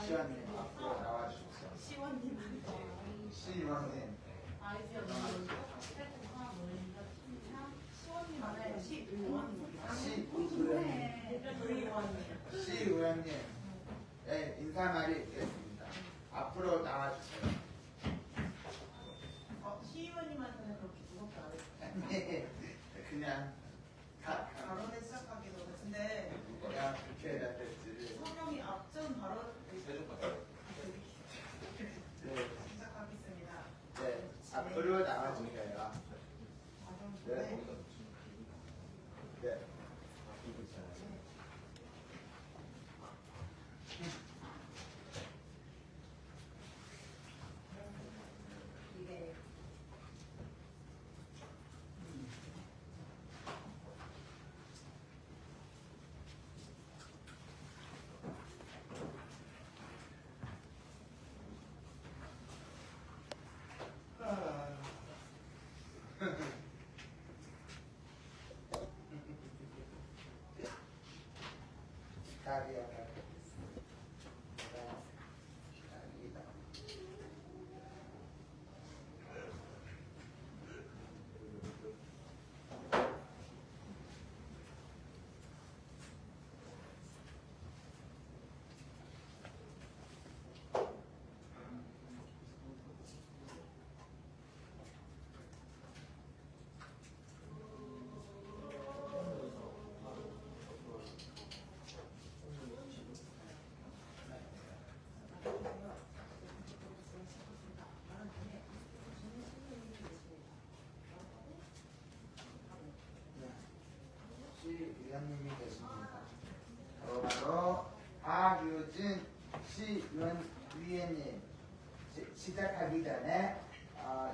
시원님 앞으로 나와주십시오. 시원님한테. 시원님. 시원님한테. 시의원님. 네, 인사말이 있겠습니다. 앞으로 나와주세요. 시의원님한테는 그렇게 무겁게 안 했어요. 네, 그냥 발언에 시작하기도 근데 그냥 그렇게 해야 될지. 성명이 앞전 발언 네, 시작하겠습니다. 네, 앞으로 나와주세요. 네. 네. 이게 다리야. 시의원님이 계십니다. 바로 박유진 시의원님 시작하기 전에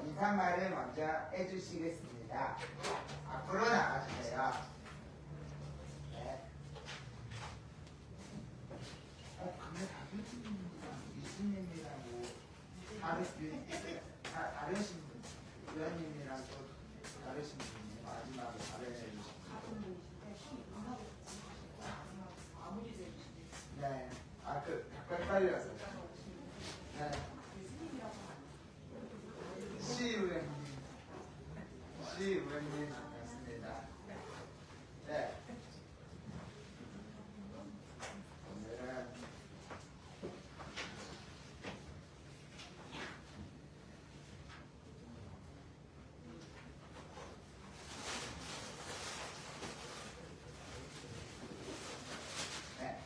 인사말을 먼저 해주시겠습니다. 앞으로 나가주세요. 네. 근데 박유진님이랑 이수님이랑 다르신 분, 의원님이랑 또 다르신 분이 마지막에 발언해주신 네. 각각 빨려서. 네. 시의원님. 시의원님 반갑습니다. 네. 오늘은 네.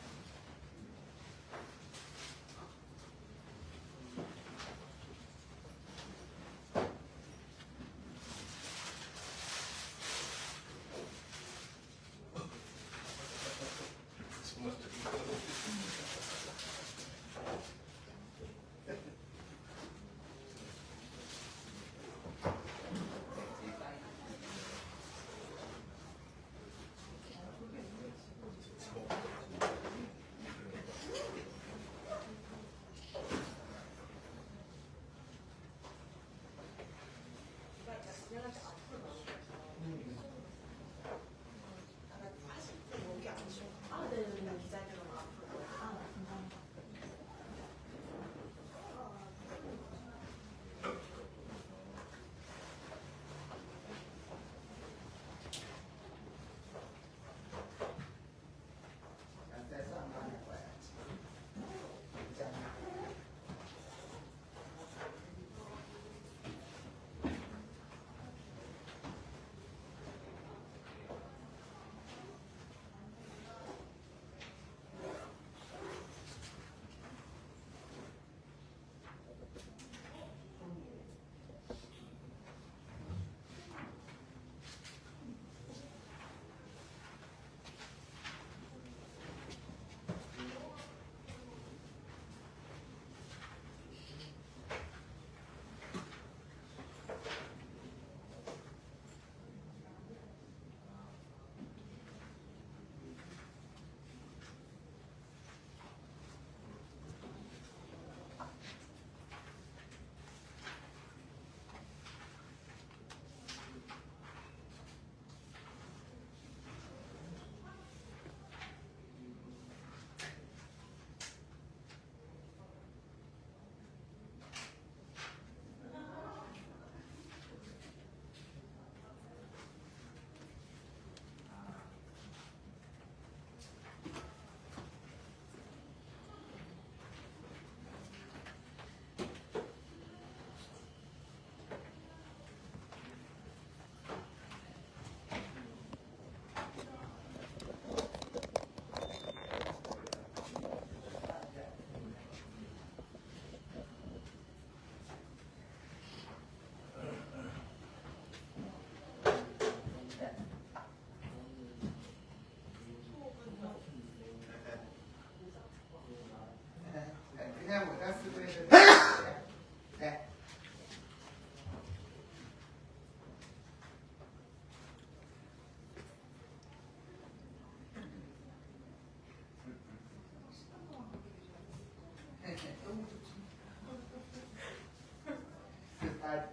아,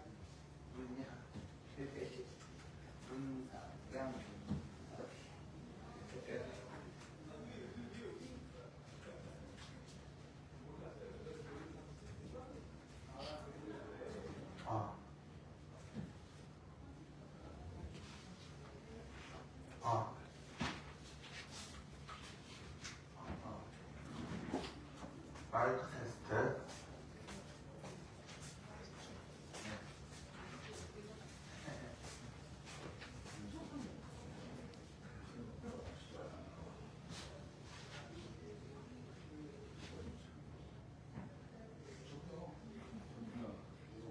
문야. 문양. 아. 아. 마이크 테스트.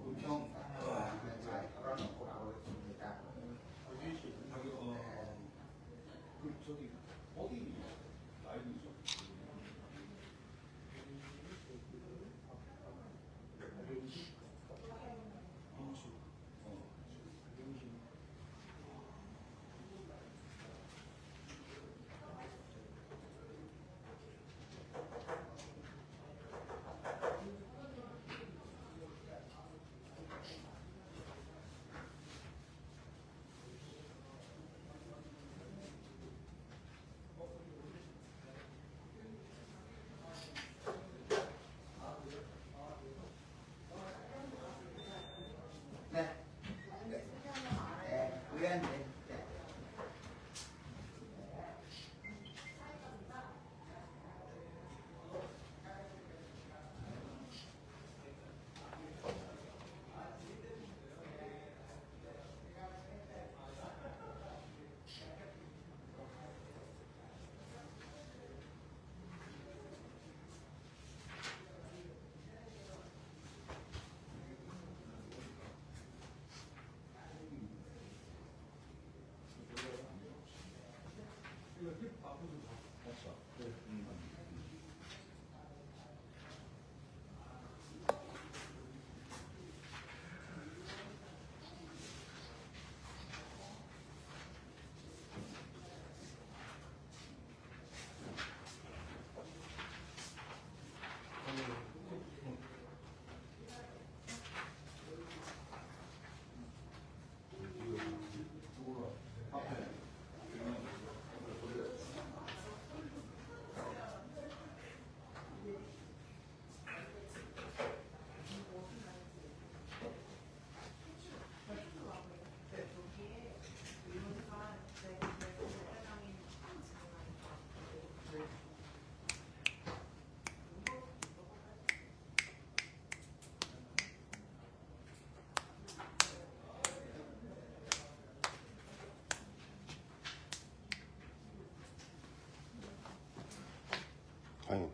음성 깔아놓고 나오겠습니다. 저기 어디 라인이죠? 네. 네. 의안대. 네. 아니.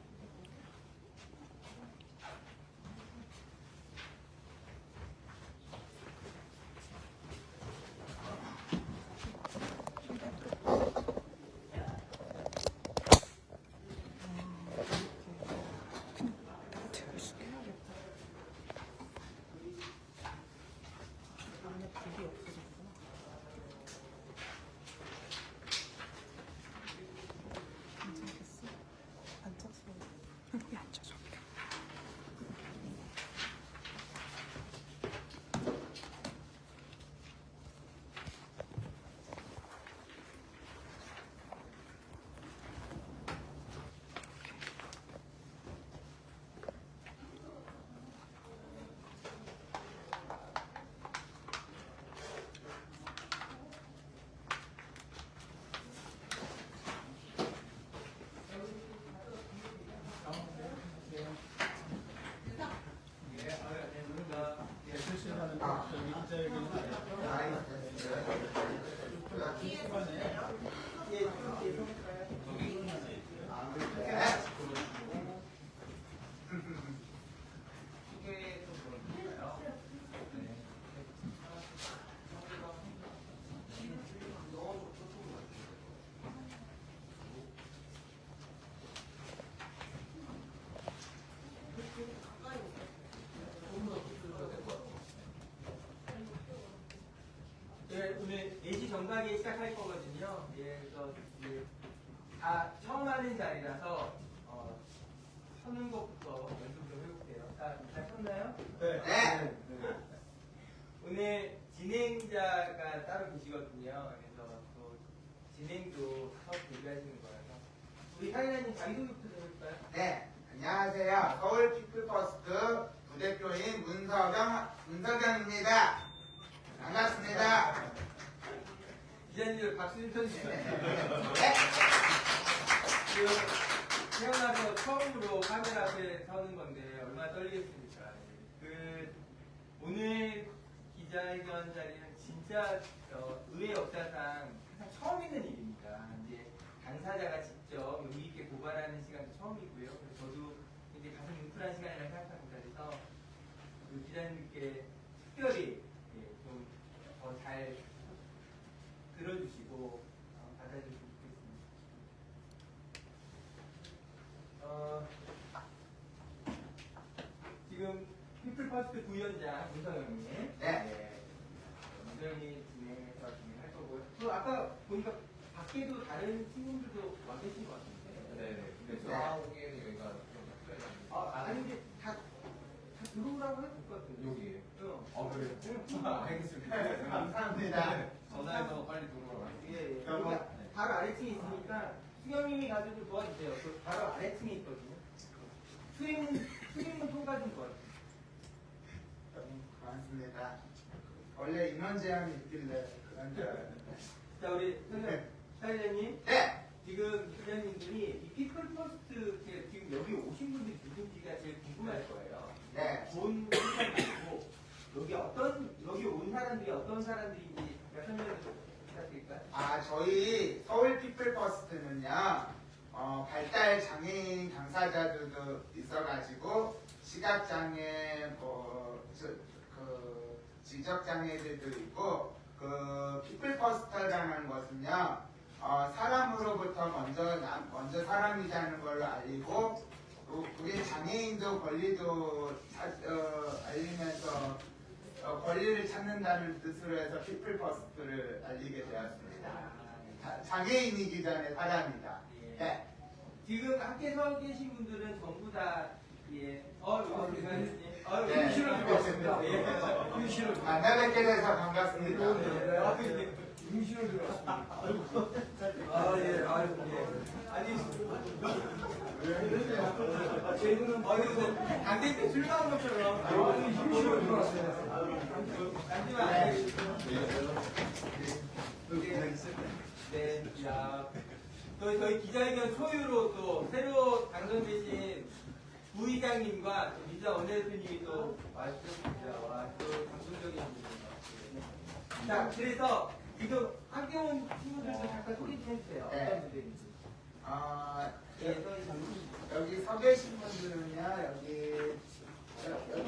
안에 불이 없어졌구나. 괜찮겠어? 안 찼어. 여기 앉아서. 네, 오늘 4시 정각에 시작할 거거든요. 예, 그래서 이제 다 처음 하는 자리라서 서는 것부터 연습 좀 해볼게요. 얘기하시는 거라서 우리 사회자님 자기소개부터 좀 해볼까요? 네, 안녕하세요. 서울 피플퍼스트 부대표인 문석영입니다. 반갑습니다. 기자님들 박수 좀 쳐주시죠. 네. 태어나서 처음으로 카메라 앞에 서는 건데 얼마나 떨리겠습니까? 오늘 기자회견 자리는 진짜 의회 역사상 항상 처음 있는 일입니다. 이제 당사자가 직접 의미 있게 고발하는 시간도 처음이고요. 그래서 저도 이제 가장 뭉클한 시간이라고 생각합니다. 그래서 그 기자님께 특별히 좀 더 잘 들어주시고 받아주시면 좋겠습니다. 지금 피플퍼스트 부위원장 문성영님, 문성영이 진행해서 진행할 거고요. 또 아까 보니까 밖에도 다른 친구들도 와 계신 것 같은데. 네네. 근데 저하고는 여기가 좀 특별해요. 아니 근데 다 들어오라고 해도 될 것 같은데. 여기에요? 응. 그래요? 알겠습니다. 감사합니다. 전화해서 빨리 들어오라고. 예. 그럼 여기가 바로 아래층에 있으니까 수경님이 가서 좀 도와주세요. 그 바로 아래층에 있거든요. 수임은 통과 좀 도와주세요. 고맙습니다. 원래 인원 제한이 있길래 그런 줄 알았는데. 자, 우리 사회자님. 네. 지금 기자님들이 이 피플퍼스트 지금 여기 오신 분들이 누군지가 제일 궁금할 거예요. 네. 본 사람이고 여기 온 사람들이 어떤 사람들인지 설명을 좀 부탁드릴까요? 저희 서울 피플퍼스트는요, 발달 장애인 당사자들도 있어가지고, 시각장애, 지적장애들도 있고, 그 피플퍼스트라는 것은요, 사람으로부터 먼저 사람이라는 걸로 알리고, 우리 장애인도 권리도 알리면서 권리를 찾는다는 뜻으로 해서 피플퍼스트를 알리게 되었습니다. 장애인이기 전에 사람이다. 네. 지금 함께 서 계신 분들은 전부 다 네. 임시로 들어왔습니다. 임시로 만나뵙게 돼서 반갑습니다. 임시로 들어왔습니다. 저희는 당대 때 술 나온 것처럼 임시로 들어왔어요. 잠시만. 네, 야. 또 저희 기자회견 소유로 또 새로 당선되신 부의장님과 민주당 원내대표님이 또 와주셨습니다. 와, 또 감동적인 분이에요. 자, 그래서 지금 함께 온 친구들도 잠깐 소개 좀 해주세요. 네. 어떤 분들인지. 여기 서 계신 분들은요,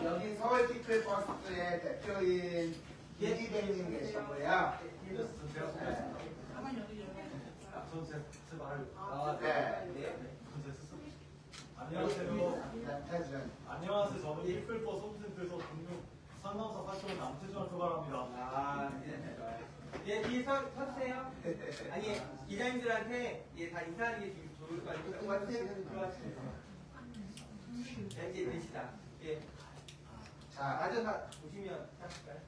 여기 서울 피플퍼스트의 대표인 이기백님 계시고요. 안녕하세요. 남태준. 안녕하세요. 저는 피플퍼 홈센터에서 공중 상담사 활동을 남태준을 표발합니다. 예, 뒤에 서주세요. 아니, 기자님들한테 다 인사하는 게 지금 좋을 거 아니에요? 들어와주세요. 들어와주세요. 자, 이제 되시다. 예. 자, 마저 다 보시면 하실까요?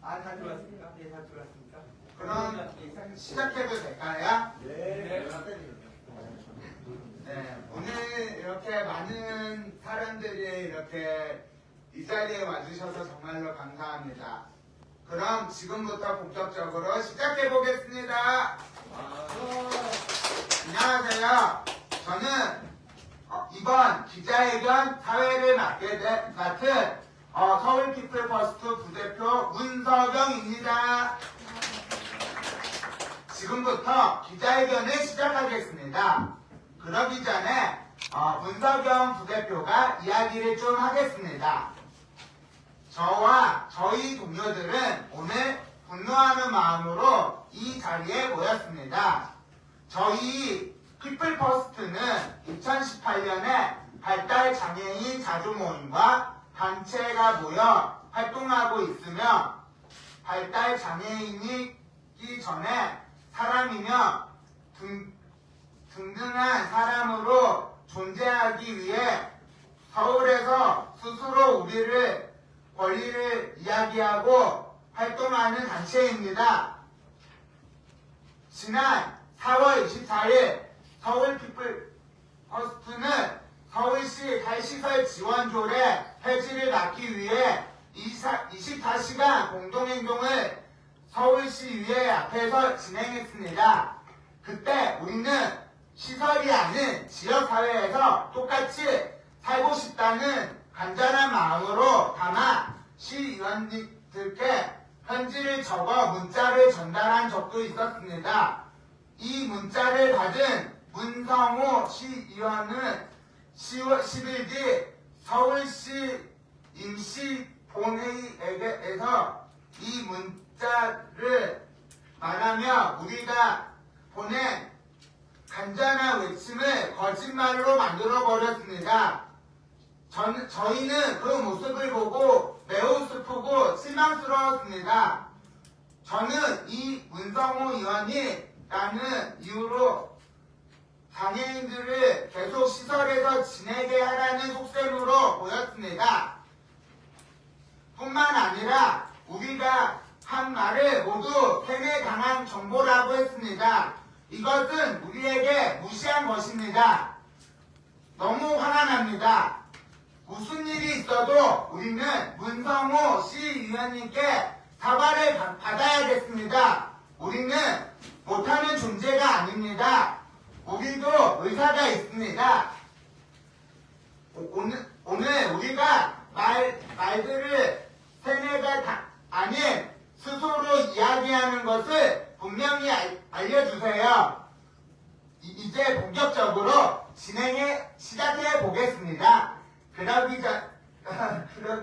다 들어왔습니까? 네, 다 들어왔습니까? 그럼 시작해도 될까요? 네. 네, 오늘 이렇게 많은 사람들이 이렇게 이 자리에 와주셔서 정말로 감사합니다. 그럼 지금부터 본격적으로 시작해 보겠습니다. 안녕하세요. 저는 이번 기자회견 사회를 맡은 서울 피플퍼스트 부대표 문석영입니다. 지금부터 기자회견을 시작하겠습니다. 그러기 전에 문석영 부대표가 이야기를 좀 하겠습니다. 저와 저희 동료들은 오늘 분노하는 마음으로 이 자리에 모였습니다. 저희 피플퍼스트는 2018년에 발달장애인 자주모임과 단체가 모여 활동하고 있으며 발달장애인이기 전에 사람이며 든든한 사람으로 존재하기 위해 서울에서 스스로 우리를 권리를 이야기하고 활동하는 단체입니다. 지난 4월 24일 서울 피플 퍼스트는 서울시 탈시설 지원조례 폐지를 막기 위해 24시간 공동행동을 서울시의회 앞에서 진행했습니다. 그때 우리는 시설이 아닌 지역사회에서 똑같이 살고 싶다는 간절한 마음으로 담아 시의원님들께 편지를 적어 문자를 전달한 적도 있었습니다. 이 문자를 받은 문성호 시의원은 10월 10일 뒤 서울시 임시본회의에서 이 문자를 말하며 우리가 보낸 간절한 외침을 거짓말로 만들어버렸습니다. 저희는 그 모습을 보고 매우 슬프고 실망스러웠습니다. 저는 이 문성호 의원이라는 이유로 장애인들을 계속 시설에서 지내게 하라는 속셈으로 보였습니다. 뿐만 아니라 우리가 한 말을 모두 세뇌당한 정보라고 했습니다. 이것은 우리에게 무시한 것입니다. 너무 화가 납니다. 무슨 일이 있어도 우리는 문성호 시의원님께 사과를 받아야겠습니다. 우리는 못하는 존재가 아닙니다. 우리도 의사가 있습니다. 오늘 우리가 말들을 세뇌가 아닌 스스로 이야기하는 것을 분명히 알려주세요. 이제 본격적으로 시작해 보겠습니다. 그러기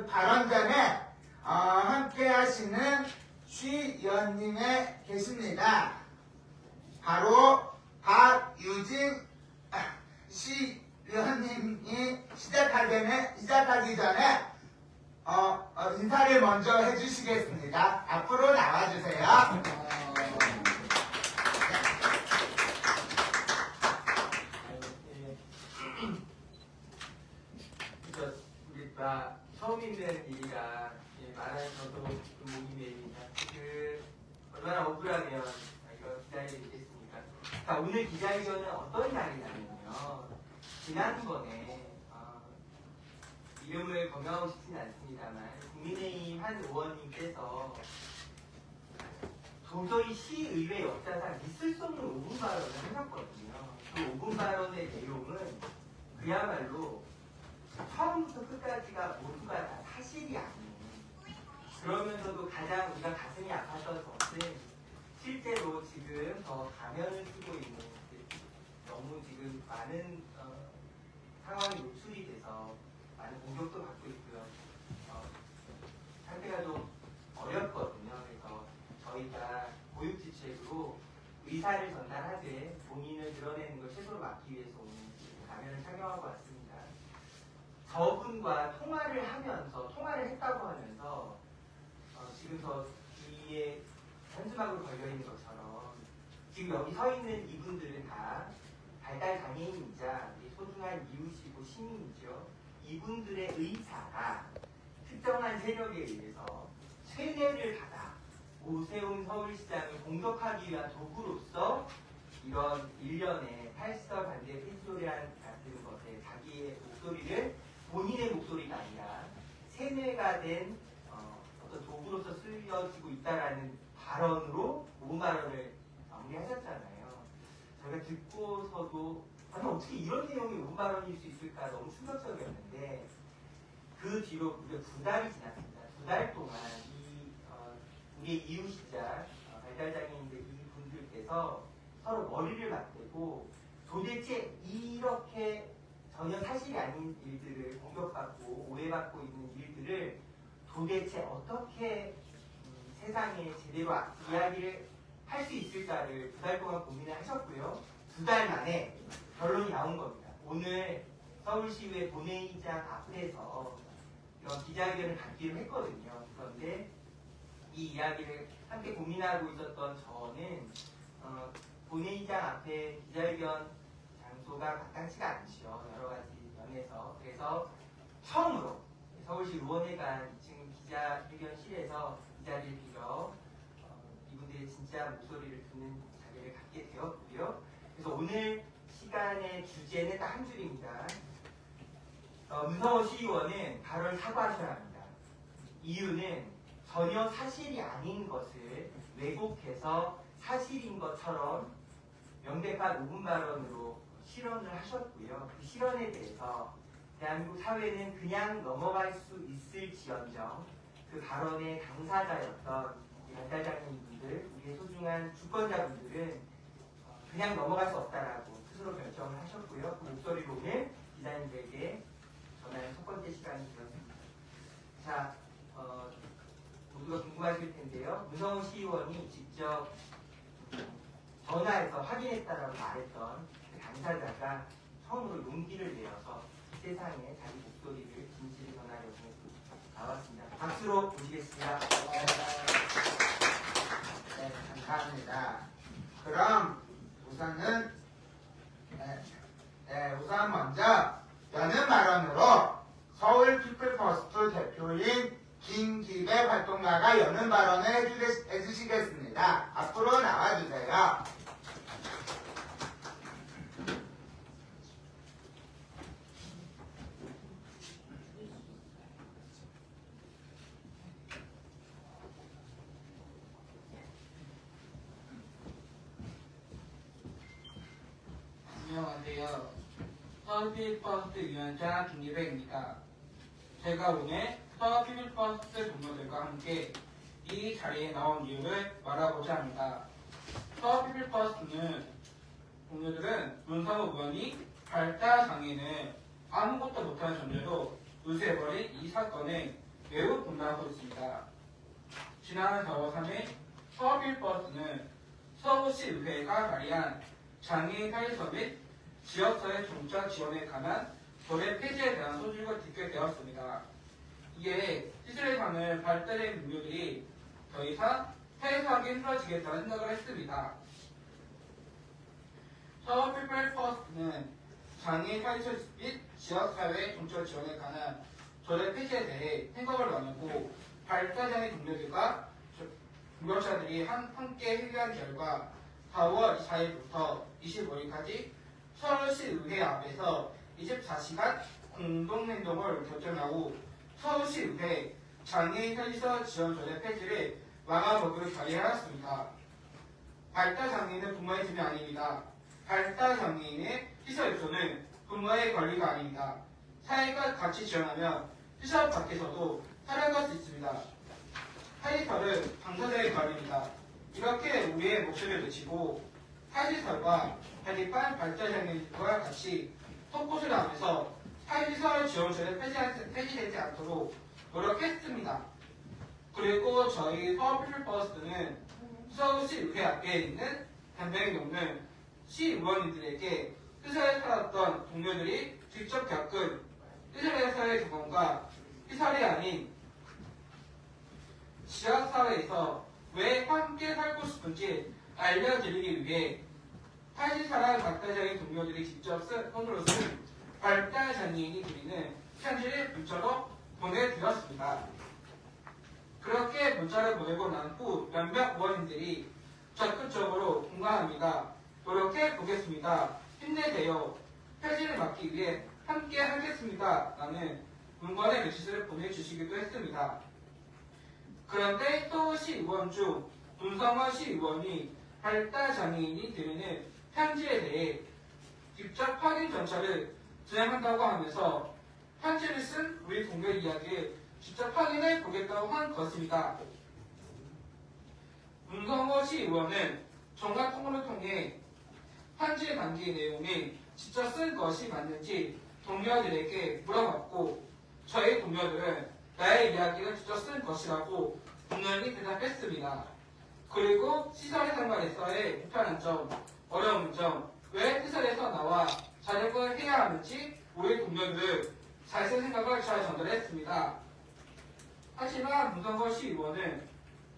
발언 전에 함께 하시는 쉬 의원님에 계십니다. 바로 박유진 시 의원님이 시작하기 전에 인사를 먼저 해주시겠습니다. 앞으로 나와주세요. 처음 있는 일이라 말하는 저도 좀 목이 메입니다. 얼마나 억울하면 이거 기다리게 되겠습니까? 자, 오늘 기자회견은 어떤 날이냐면요. 지난번에 이름을 거명하고 싶지는 않습니다만 국민의힘 한 의원님께서 도저히 시의회 역사상 있을 수 없는 5분 발언을 하셨거든요. 그 5분 발언의 내용은 그야말로 처음부터 끝까지가 모두가 다 사실이 아닌, 그러면서도 가장 우리가 가슴이 아팠던 것은 실제로 지금 가면을 쓰고 있는 너무 지금 많은 상황이 노출이 돼서 많은 공격도 받고 있고요. 상태가 좀 어렵거든요. 그래서 저희가 고육지책으로 의사를 전달하되 본인을 드러내는 걸 최소로 막기 위해서 오늘 가면을 착용하고 왔습니다. 저분과 통화를 했다고 하면서 지금 저 뒤에 현수막으로 걸려있는 것처럼 지금 여기 서 있는 이분들은 다 발달 장애인이자 소중한 이웃이고 시민이죠. 이분들의 의사가 특정한 세력에 의해서 세뇌를 받아 오세훈 서울시장을 공격하기 위한 도구로서 이런 일련의 탈시설 반대 폐지조례 같은 것에 자기의 목소리를 본인의 목소리가 아니라 세뇌가 된 어떤 도구로서 쓰여지고 있다라는 발언으로 5분 발언을 마무리하셨잖아요. 저희가 듣고서도 아니 어떻게 이런 내용이 5분 발언일 수 있을까 너무 충격적이었는데 그 뒤로 무려 2달이 지났습니다. 2달 동안 우리의 이웃이자 발달장애인들 이분들께서 서로 머리를 맞대고 도대체 이렇게 전혀 사실이 아닌 일들을 공격받고 오해받고 있는 일들을 도대체 어떻게 세상에 제대로 이야기를 할 수 있을까를 2달 동안 고민을 하셨고요. 2달 만에 결론이 나온 겁니다. 오늘 서울시의회 본회의장 앞에서 이런 기자회견을 갖기로 했거든요. 그런데 이 이야기를 함께 고민하고 있었던 저는 본회의장 앞에 기자회견 장소가 마땅치가 않죠. 여러 가지 면에서. 그래서 처음으로 서울시 의원회관 2층 기자회견실에서 이 자리를 빌어 이분들의 진짜 목소리를 듣는 자리를 기회를 갖게 되었고요. 그래서 오늘 시간의 주제는 딱 한 줄입니다. 문성호 시의원은 발언 사과하셔야 합니다. 이유는 전혀 사실이 아닌 것을 왜곡해서 사실인 것처럼 명백한 오분 발언으로 실언을 하셨고요. 그 실언에 대해서 대한민국 사회는 그냥 넘어갈 수 있을지언정 그 발언의 당사자였던 발달장애인분들, 우리의 소중한 주권자분들은 그냥 넘어갈 수 없다라고 스스로 결정을 하셨고요. 그 목소리로 오늘 기자님들에게 전하는 첫 번째 시간이 되었습니다. 자, 모두가 궁금하실 텐데요. 문성호 시의원이 직접 전화해서 확인했다라고 말했던 그 당사자가 처음으로 용기를 내어서 세상에 자기 목소리를 진실을 전하려고 나왔습니다. 박수로 모시겠습니다. 네, 감사합니다. 그럼 우선 먼저 여는 발언으로 서울 피플퍼스트 대표인 김기배 활동가가 여는 발언을 해주시겠습니다. 앞으로 나와주세요. 안녕하세요. 서울피플버스트 위원장 김기배입니다. 제가 오늘 서울피플버스트 동료들과 함께 이 자리에 나온 이유를 말하고자 합니다. 서울피플버스트는 동료들은 문성호 의원이 발달장애인을 아무것도 못하는 존재로 누수해버린 이 사건을 매우 분노하고 있습니다. 지난 4월 3일 서울피플버스트는 서울시의회가 발의한 장애인 사회서 및 지역사회 종착 지원에 관한 조례 폐지에 대한 소식을 듣게 되었습니다. 이에 시설에 사는 발달장애인 동료들이 더 이상 사회생활이 힘들어지겠다는 생각을 했습니다. 서울 피플퍼스트는 장애인 사회서 및 지역사회 종착 지원에 관한 조례 폐지에 대해 생각을 나누고 발달장애인 동료들과 동역자들이 함께 회의한 결과 4월 24일부터 25일까지 서울시 의회 앞에서 24시간 공동행동을 결정하고 서울시 의회 장애인 편의시설 지원조례 폐지를 막아보기로 결의하였습니다. 발달장애인은 부모의 짐이 아닙니다. 발달장애인의 시설 입소는 부모의 권리가 아닙니다. 사회가 같이 지원하면 시설 밖에서도 살아갈 수 있습니다. 사회시설은 당사자의 권리입니다. 이렇게 우리의 목소리를 외치고 사회시설과 대립한 발달장애인과 같이 속보수를 하면서 사회시설 지원조례 폐지되지 않도록 노력했습니다. 그리고 저희 서울피플버스트는 서울시 의회 앞에 있는 담배를 놓는 시의원님들에게 시설에 살았던 동료들이 직접 겪은 시설에서의 경험과 시설이 아닌 지역사회에서 왜 함께 살고 싶은지 알려드리기 위해 사실사랑 발달장애인 동료들이 직접 손으로 쓴 발달장애인이 드리는 편지를 문자로 보내드렸습니다. 그렇게 문자를 보내고 난 후 몇몇 의원님들이 적극적으로 공감합니다. 노력해보겠습니다. 힘내세요. 폐지를 막기 위해 함께 하겠습니다. 라는 문건의 메시지를 보내주시기도 했습니다. 그런데 서울시 의원 중 문성호 시의원이 발달장애인이 드리는 편지에 대해 직접 확인 절차를 진행한다고 하면서 편지를 쓴 우리 동료 이야기를 직접 확인해 보겠다고 한 것입니다. 문성호 시의원은 전화통화를 통해 편지에 담긴 내용이 직접 쓴 것이 맞는지 동료들에게 물어봤고 저희 동료들은 나의 이야기를 직접 쓴 것이라고 분명히 대답했습니다. 그리고 시설의 생활에서의 불편한 점, 어려운 점, 왜 시설에서 나와 자력을 해야 하는지 우리 동료들 자신의 생각을 잘 전달했습니다. 하지만 문성호 시의원은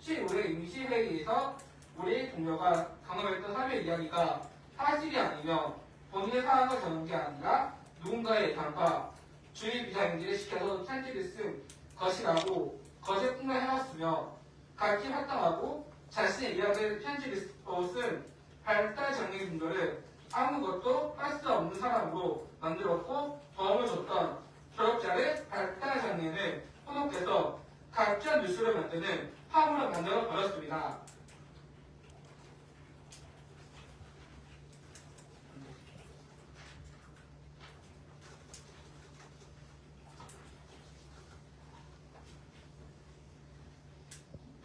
시의회 임시회의에서 우리 동료가 강요했던 3일 이야기가 사실이 아니며 본인의 상황을 전한 게 아니라 누군가의 단파, 주위 비상인들을 시켜서 편지를 쓴 것이라고 거짓 폭로해왔으며 같이 활동하고 자신의 이야기를 편지를 쓴 발달장애 분들을 아무것도 할 수 없는 사람으로 만들었고 도움을 줬던 졸업자를 발달장애인을 혼합해서 가짜 뉴스를 만드는 화물을 만들어 버렸습니다.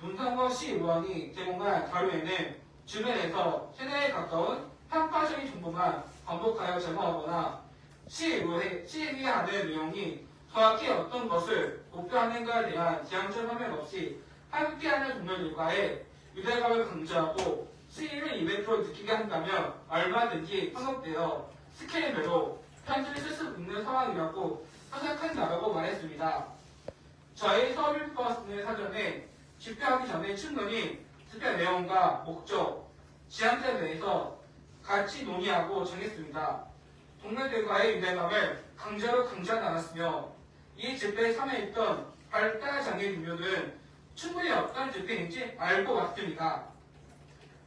문성거 시의원이 제공한 자료에는 주변에서 세대에 가까운 편파적인 정보만 반복하여 제공하거나 시의회에 하는 내용이 정확히 어떤 것을 목표하는가에 대한 지향점 화면 없이 함께하는 동료들과의 유대감을 강조하고 시의를 200% 느끼게 한다면 얼마든지 편곡되어 스케일별로 편지를 쓸 수 있는 상황이라고 생각한다고 말했습니다. 저희 서울버스는 사전에 집회하기 전에 충분히 집회 내용과 목적, 지향점에 대해서 같이 논의하고 정했습니다. 동료들과의 유대감을 강제하지 않았으며 이 집회에 참여했던 발달장애 동료들은 충분히 어떤 집회인지 알고 왔습니다.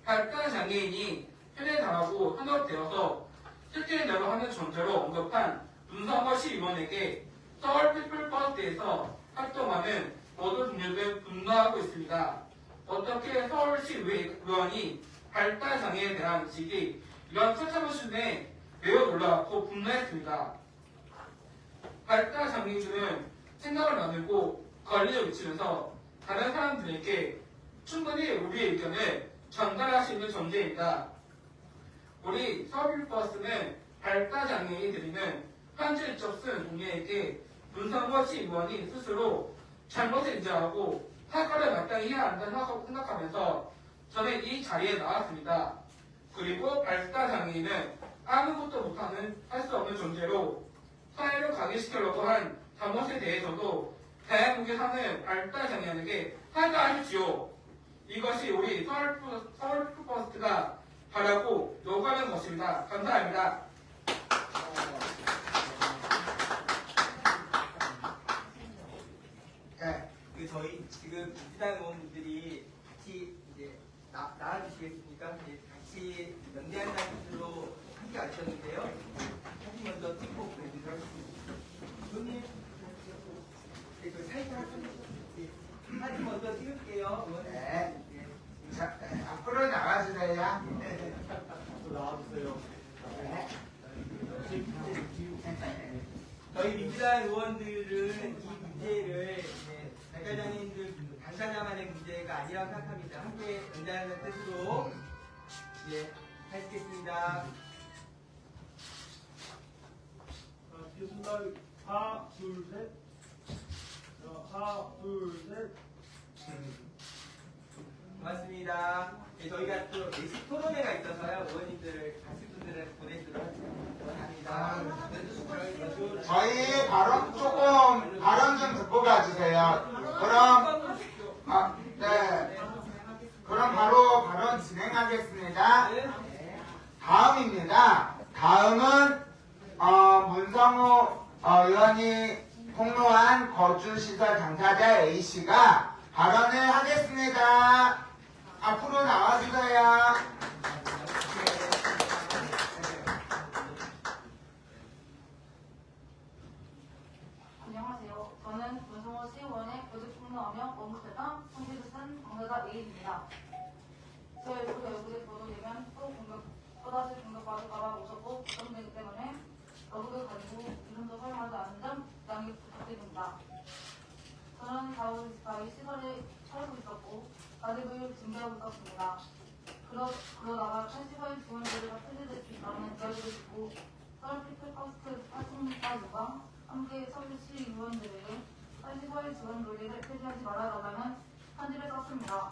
발달장애인이 현해당하고 현업되어서 실질적으로 하는 전제로 언급한 문성거 시의원에게 서울 피플버스에서 활동하는 모든 동료들 분노하고 있습니다. 어떻게 서울시 의원이 발달장애에 대한 인식이 이런 처참한 수준에 매우 놀라웠고 분노했습니다. 발달장애인들은 생각을 나누고 권리를 외치면서 다른 사람들에게 충분히 우리의 의견을 전달할 수 있는 존재입니다. 우리 서울버스는 발달장애인들이는 편지를 직접 쓴 동료에게 문성거 시의원이 스스로 잘못을 인정하고 사과를 마땅히 해야 한다고 생각하면서 저는 이 자리에 나왔습니다. 그리고 발달장애인은 아무것도 못하는 할 수 없는 존재로 사회를 각인시키려고 한 잘못에 대해서도 대한민국에 사는 발달장애인에게 사과하십시오. 이것이 우리 서울피플버스가 바라고 요구하는 것입니다. 감사합니다. 네. 저희 지금 민주당 의원분들이 같이 이제 나와주시겠습니까? 이제 같이 연대한다는 뜻으로 함께 와주셨는데요. 사진 먼저 찍고 보내드리도록 하겠습니다. 의원님, 사진 먼저 찍을게요. 의원님. 네. 자, 앞으로 나와주세요. 또 나와주세요. 네. 저희 민주당 의원들은 이 문제를 발달장애인들 당사자만의 문제가 아니라고 생각합니다. 함께 연대하는 뜻으로 하겠습니다. 알겠습니다. 하나, 둘, 셋. 하나, 둘, 셋. 고맙습니다. 저희가 또 예식 토론회가 있어서요. 의원님들, 가실 분들을 보내주도록 합니다. 저희 발언 좀 듣고 가주세요. 네. 그럼 바로 발언 진행하겠습니다. 다음입니다. 다음은 문성호 의원이 폭로한 거주시설 당사자 A씨가 발언을 하겠습니다. 앞으로 나와주세요. 안녕하세요. 저는 문성호 시의원의 거주폭로하며 원무대상 성질을 쓴 당사자 A입니다. 저의 얼굴에 보도되면 또다시 공격받을까봐 무섭고 걱정되기 때문에 얼굴을 가지고 이름도 사용하지 않은 점 양해 부탁드립니다. 저는 4월 24일 시설에 살고 있었고 가족을 준비하고 있었습니다. 그러다가 편집할 지원자료가 폐쇄될 수 있다는 이야기를 듣고 서울 피플버스트 파송과 요강 함께 서울시 의원들에게 85일 지원 논리를 폐지하지 말아달라는 편지를 썼습니다.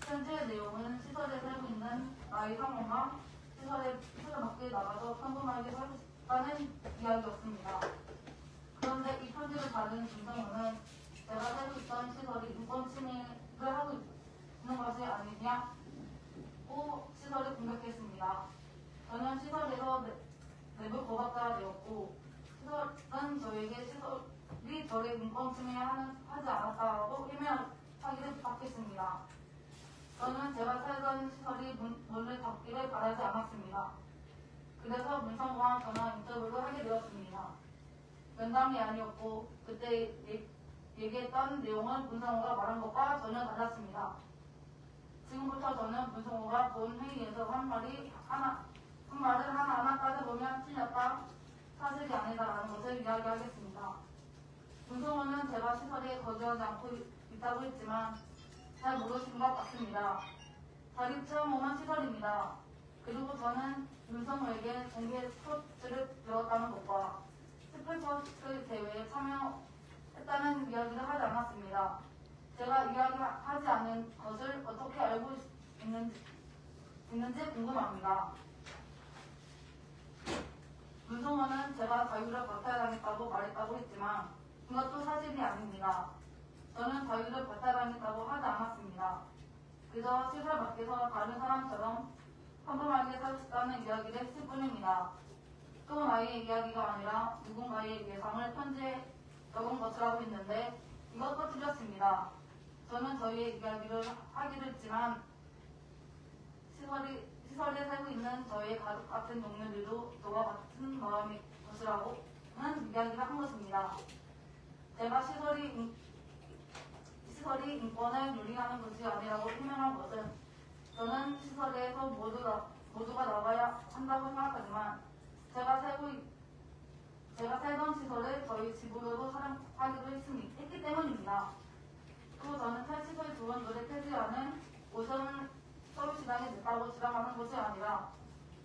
편지의 내용은 시설에 살고 있는 나의 상황과 시설 밖에 나가서 평범하게 살고 싶다는 이야기였습니다. 그런데 이 편지를 받은 김성호는 내가 살고 있던 시설이 인권 침해를 하고 있는 것이 아니냐고 시설을 공격했습니다. 저는 시설에서 내부 고박자가 되었고 시설은 저에게 시설이 저를 인권 침해하지 않았다고 해명하기를 부탁했습니다. 저는 제가 살던 시설이 문을 닫기를 바라지 않았습니다. 그래서 문성호와 전화 인터뷰를 하게 되었습니다. 면담이 아니었고 그때 얘기했던 내용은 문성호가 말한 것과 전혀 달랐습니다. 지금부터 저는 문성호가 본 회의에서 한 말을 하나하나 따져보면 틀렸다, 사실이 아니다라는 것을 이야기하겠습니다. 문성호는 제가 시설에 거주하지 않고 있다고 했지만 잘 모르신 것 같습니다. 자립 체험홈은 시설입니다. 그리고 저는 문성호에게 공개 스포츠를 배웠다는 것과 스플퍼스 대회에 참여했다는 이야기를 하지 않았습니다. 제가 이야기하지 않은 것을 어떻게 알고 있는지 궁금합니다. 문성호는 제가 자유를 박탈당했다고 말했다고 했지만 이것도 사실이 아닙니다. 저는 자유를 박탈당했다고 하지 않았습니다. 그저 시설 밖에서 다른 사람처럼 평범하게 살았다는 이야기를 했을 뿐입니다. 또 나의 이야기가 아니라 누군가의 예상을 편지에 적은 것이라고 했는데 이것도 틀렸습니다. 저는 저희의 이야기를 하기로 했지만 시설에 살고 있는 저의 가족 같은 동료들도 저와 같은 마음일 것이라고는 이야기를 한 것입니다. 제가 시설이 인권을 누리하는 것이 아니라고 표명한 것은 저는 시설에서 모두가 나가야 한다고 생각하지만 제가 살던 시설을 저희 집으로도 사용하기로 했기 때문입니다. 또 저는 탈시설 지원들을 폐지하는 오션 서울시장이 됐다고 주장하는 것이 아니라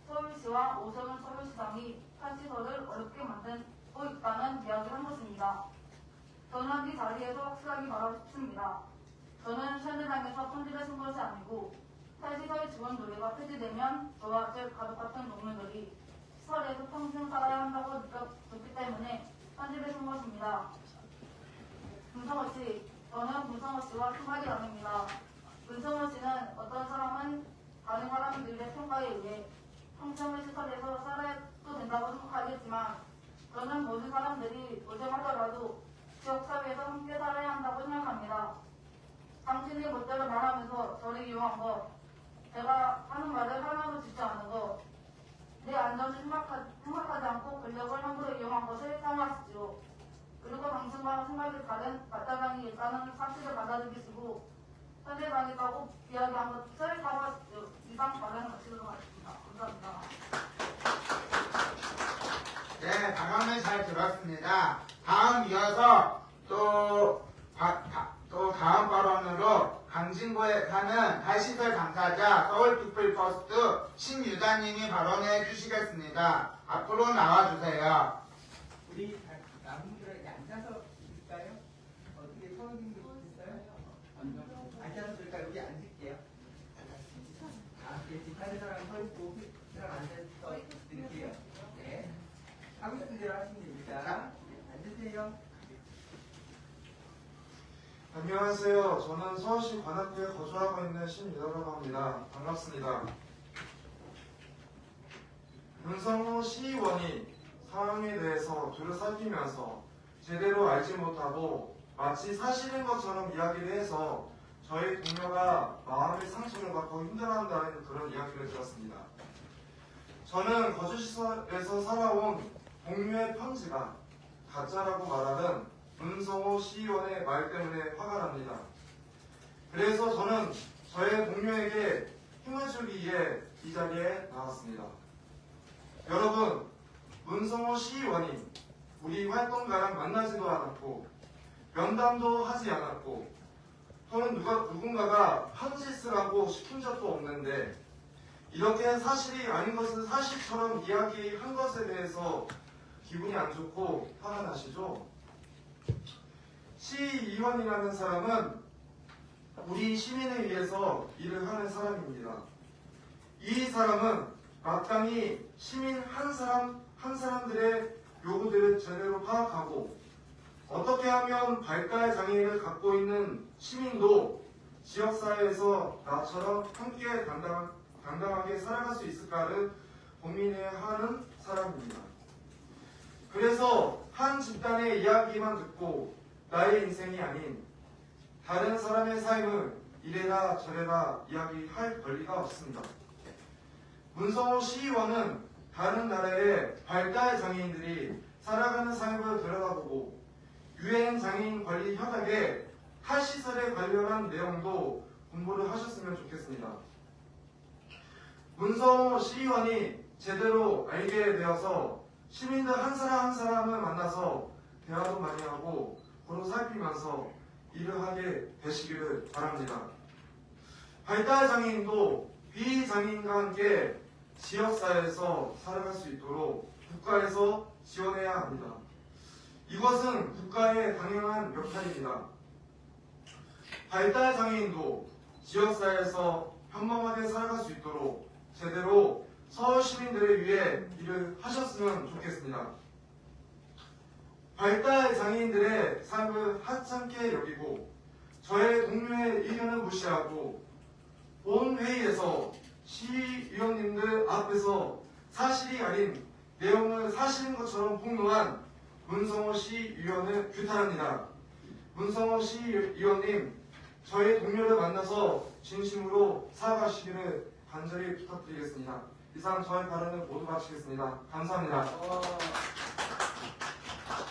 서울시와 오션 서울시장이 탈시설을 어렵게 만들고 있다는 이야기를 한 것입니다. 저는 이 자리에서 확실하게 말하고 싶습니다. 저는 현대당에서 편지를 쓴 것이 아니고 탈시설 지원 노래가 폐지되면 저와 제 가족 같은 동료들이 시설에서 평생 살아야 한다고 느꼈기 때문에 편지를 쓴 것입니다. 문성호 씨, 저는 문성호 씨와 생각이 다릅니다. 문성호 씨는 어떤 사람은 다른 사람들의 평가에 의해 평생을 시설에서 살아도 된다고 생각하겠지만 저는 모든 사람들이 고생하더라도 지역사회에서 함께 살아야 한다고 생각합니다. 당신이 멋대로 말하면서 저를 이용한 것, 제가 하는 말을 하나도 듣지 않은 것, 내 안전을 생각하지 않고 권력을 함부로 이용한 것을 사과하시죠. 그리고 당신과 생각이 다른 맞다당이 있다는 사실을 받아들이시고 현대당이라고 이야기한 것을 사과하시죠. 이상 발언을 마치도록 하겠습니다. 감사합니다. 네, 발언을 잘 들었습니다. 다음 이어서 또 다음 발언으로 강진구에 사는 탈시설 당사자 서울피플퍼스트 신유다님이 발언해 주시겠습니다. 앞으로 나와주세요. 우리 남분들에게 앉아서 있을까요? 어떻게 서울님들 있어요? 앉아서 들을까요? 여기 앉을게요. 다른 사람 서 있고 사람 앉아서 드릴게요. 네. 하고 싶은 대로 하시면 됩니다. 앉으세요. 안녕하세요. 저는 서울시 관악구에 거주하고 있는 신유다라고 합니다. 반갑습니다. 문성호 시의원이 상황에 대해서 둘을 살피면서 제대로 알지 못하고 마치 사실인 것처럼 이야기를 해서 저희 동료가 마음의 상처를 받고 힘들어한다는 그런 이야기를 들었습니다. 저는 거주시설에서 살아온 동료의 편지가 가짜라고 말하는 문성호 시의원의 말 때문에 화가 납니다. 그래서 저는 저의 동료에게 힘을 주기 위해 이 자리에 나왔습니다. 여러분, 문성호 시의원이 우리 활동가랑 만나지도 않았고 면담도 하지 않았고 또는 누군가가 편지 쓰라고 시킨 적도 없는데 이렇게 사실이 아닌 것을 사실처럼 이야기한 것에 대해서 기분이 안 좋고 화가 나시죠? 시의원이라는 사람은 우리 시민을 위해서 일을 하는 사람입니다. 이 사람은 마땅히 시민 한 사람들의 요구들을 제대로 파악하고 어떻게 하면 발달 장애를 갖고 있는 시민도 지역사회에서 나처럼 함께 당당하게 살아갈 수 있을까를 고민해야 하는 사람입니다. 그래서 한 집단의 이야기만 듣고 나의 인생이 아닌 다른 사람의 삶을 이래라 저래라 이야기할 권리가 없습니다. 문성호 시의원은 다른 나라의 발달 장애인들이 살아가는 삶을 들여다보고 유엔 장애인 권리 협약의 탈시설에 관련한 내용도 공부를 하셨으면 좋겠습니다. 문성호 시의원이 제대로 알게 되어서 시민들 한 사람 한 사람을 만나서 대화도 많이 하고 서로 살피면서 일을 하게 되시기를 바랍니다. 발달장애인도 비장애인과 함께 지역사회에서 살아갈 수 있도록 국가에서 지원해야 합니다. 이것은 국가의 당연한 역할입니다. 발달장애인도 지역사회에서 평범하게 살아갈 수 있도록 제대로 서울 시민들을 위해 일을 하셨으면 좋겠습니다. 발달장애인들의 삶을 하찮게 여기고 저의 동료의 의견을 무시하고 본 회의에서 시의원님들 앞에서 사실이 아닌 내용을 사실인 것처럼 폭로한 문성호 시의원을 규탄합니다. 문성호 시의원님, 저희 동료를 만나서 진심으로 사과하시기를 간절히 부탁드리겠습니다. 이상 저의 발언을 모두 마치겠습니다. 감사합니다.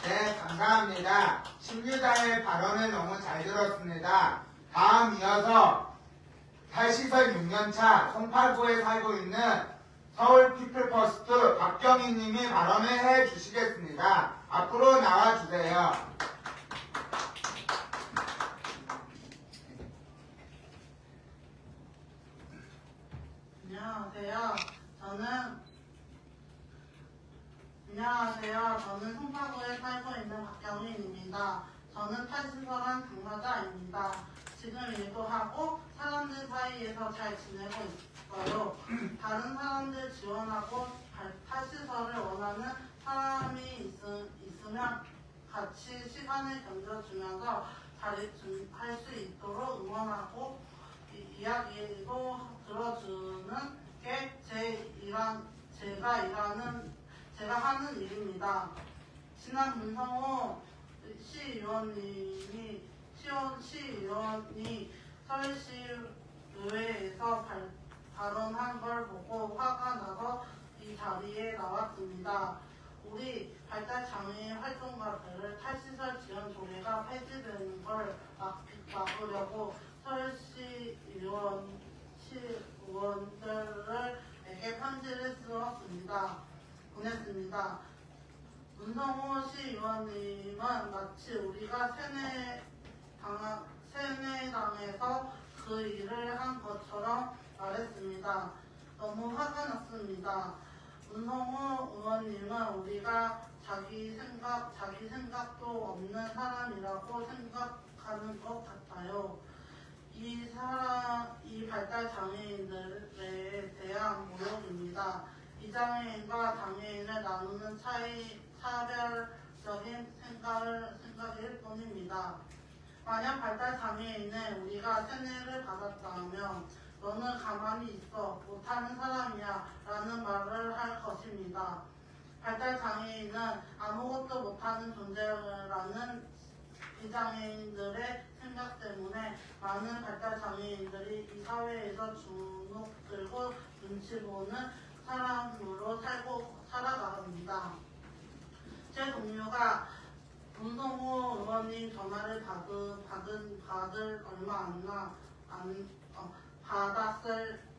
네, 감사합니다. 신유자의 발언을 너무 잘 들었습니다. 다음 이어서 탈시설 6년차 송파구에 살고 있는 서울 피플퍼스트 박경희 님이 발언을 해 주시겠습니다. 앞으로 나와주세요. 저는 송파구에 살고 있는 박경린입니다. 저는 탈시설한 당사자입니다. 지금 일도 하고 사람들 사이에서 잘 지내고 있어요. 다른 사람들 지원하고 탈시설을 원하는 사람이 있으면 같이 시간을 견뎌주면서 잘 할 수 있도록 응원하고 이야기도 들어주는 게 제가 하는 일입니다. 지난 문성호 시의원이 서울시의회에서 발언한 걸 보고 화가 나서 이 자리에 나왔습니다. 우리 발달장애인 활동가들을 탈시설 지원 조례가 폐지되는 걸 막으려고 서울시 의원들에게 편지를 보냈습니다. 문성호 시의원님은 마치 우리가 세뇌당해서 그 일을 한 것처럼 말했습니다. 너무 화가 났습니다. 문성호 의원님은 우리가 자기 생각도 없는 사람이라고 생각하는 것 같아요. 이 발달장애인들에 대한 모욕입니다. 비장애인과 장애인을 나누는 차별적인 생각일 뿐입니다. 만약 발달장애인은 우리가 세뇌를 받았다면 너는 가만히 있어 못하는 사람이야 라는 말을 할 것입니다. 발달장애인은 아무것도 못하는 존재라는 비장애인들의 생각 때문에 많은 발달장애인들이 이 사회에서 주눅들고 눈치 보는 사람으로 살아갑니다. 제 동료가 문성호 의원님 전화를 받았을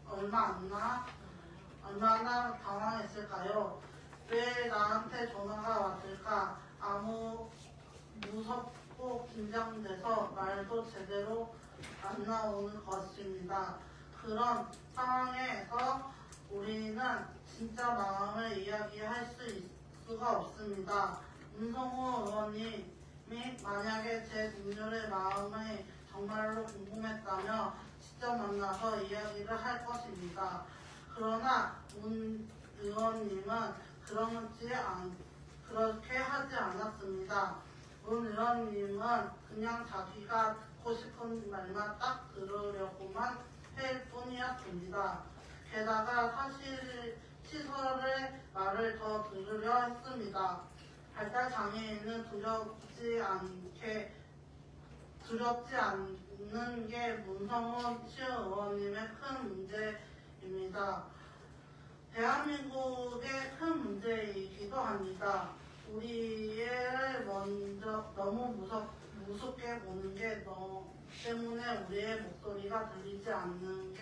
얼마나 당황했을까요? 왜 나한테 전화가 왔을까? 무섭고 긴장돼서 말도 제대로 안 나오는 것입니다. 그런 상황에서 우리는 진짜 마음을 이야기할 수가 없습니다. 문성호 의원님이 만약에 제 동료의 마음이 정말로 궁금했다면 직접 만나서 이야기를 할 것입니다. 그러나 문 의원님은 그렇게 하지 않았습니다. 문 의원님은 그냥 자기가 듣고 싶은 말만 딱 들으려고만 할 뿐이었습니다. 게다가 시설의 말을 더 들으려 했습니다. 발달장애인은 두렵지 않게 두렵지 않는 게 문성호 시의원님의 큰 문제입니다. 대한민국의 큰 문제이기도 합니다. 우리를 먼저 너무 무섭게 보는 게 때문에 우리의 목소리가 들리지 않는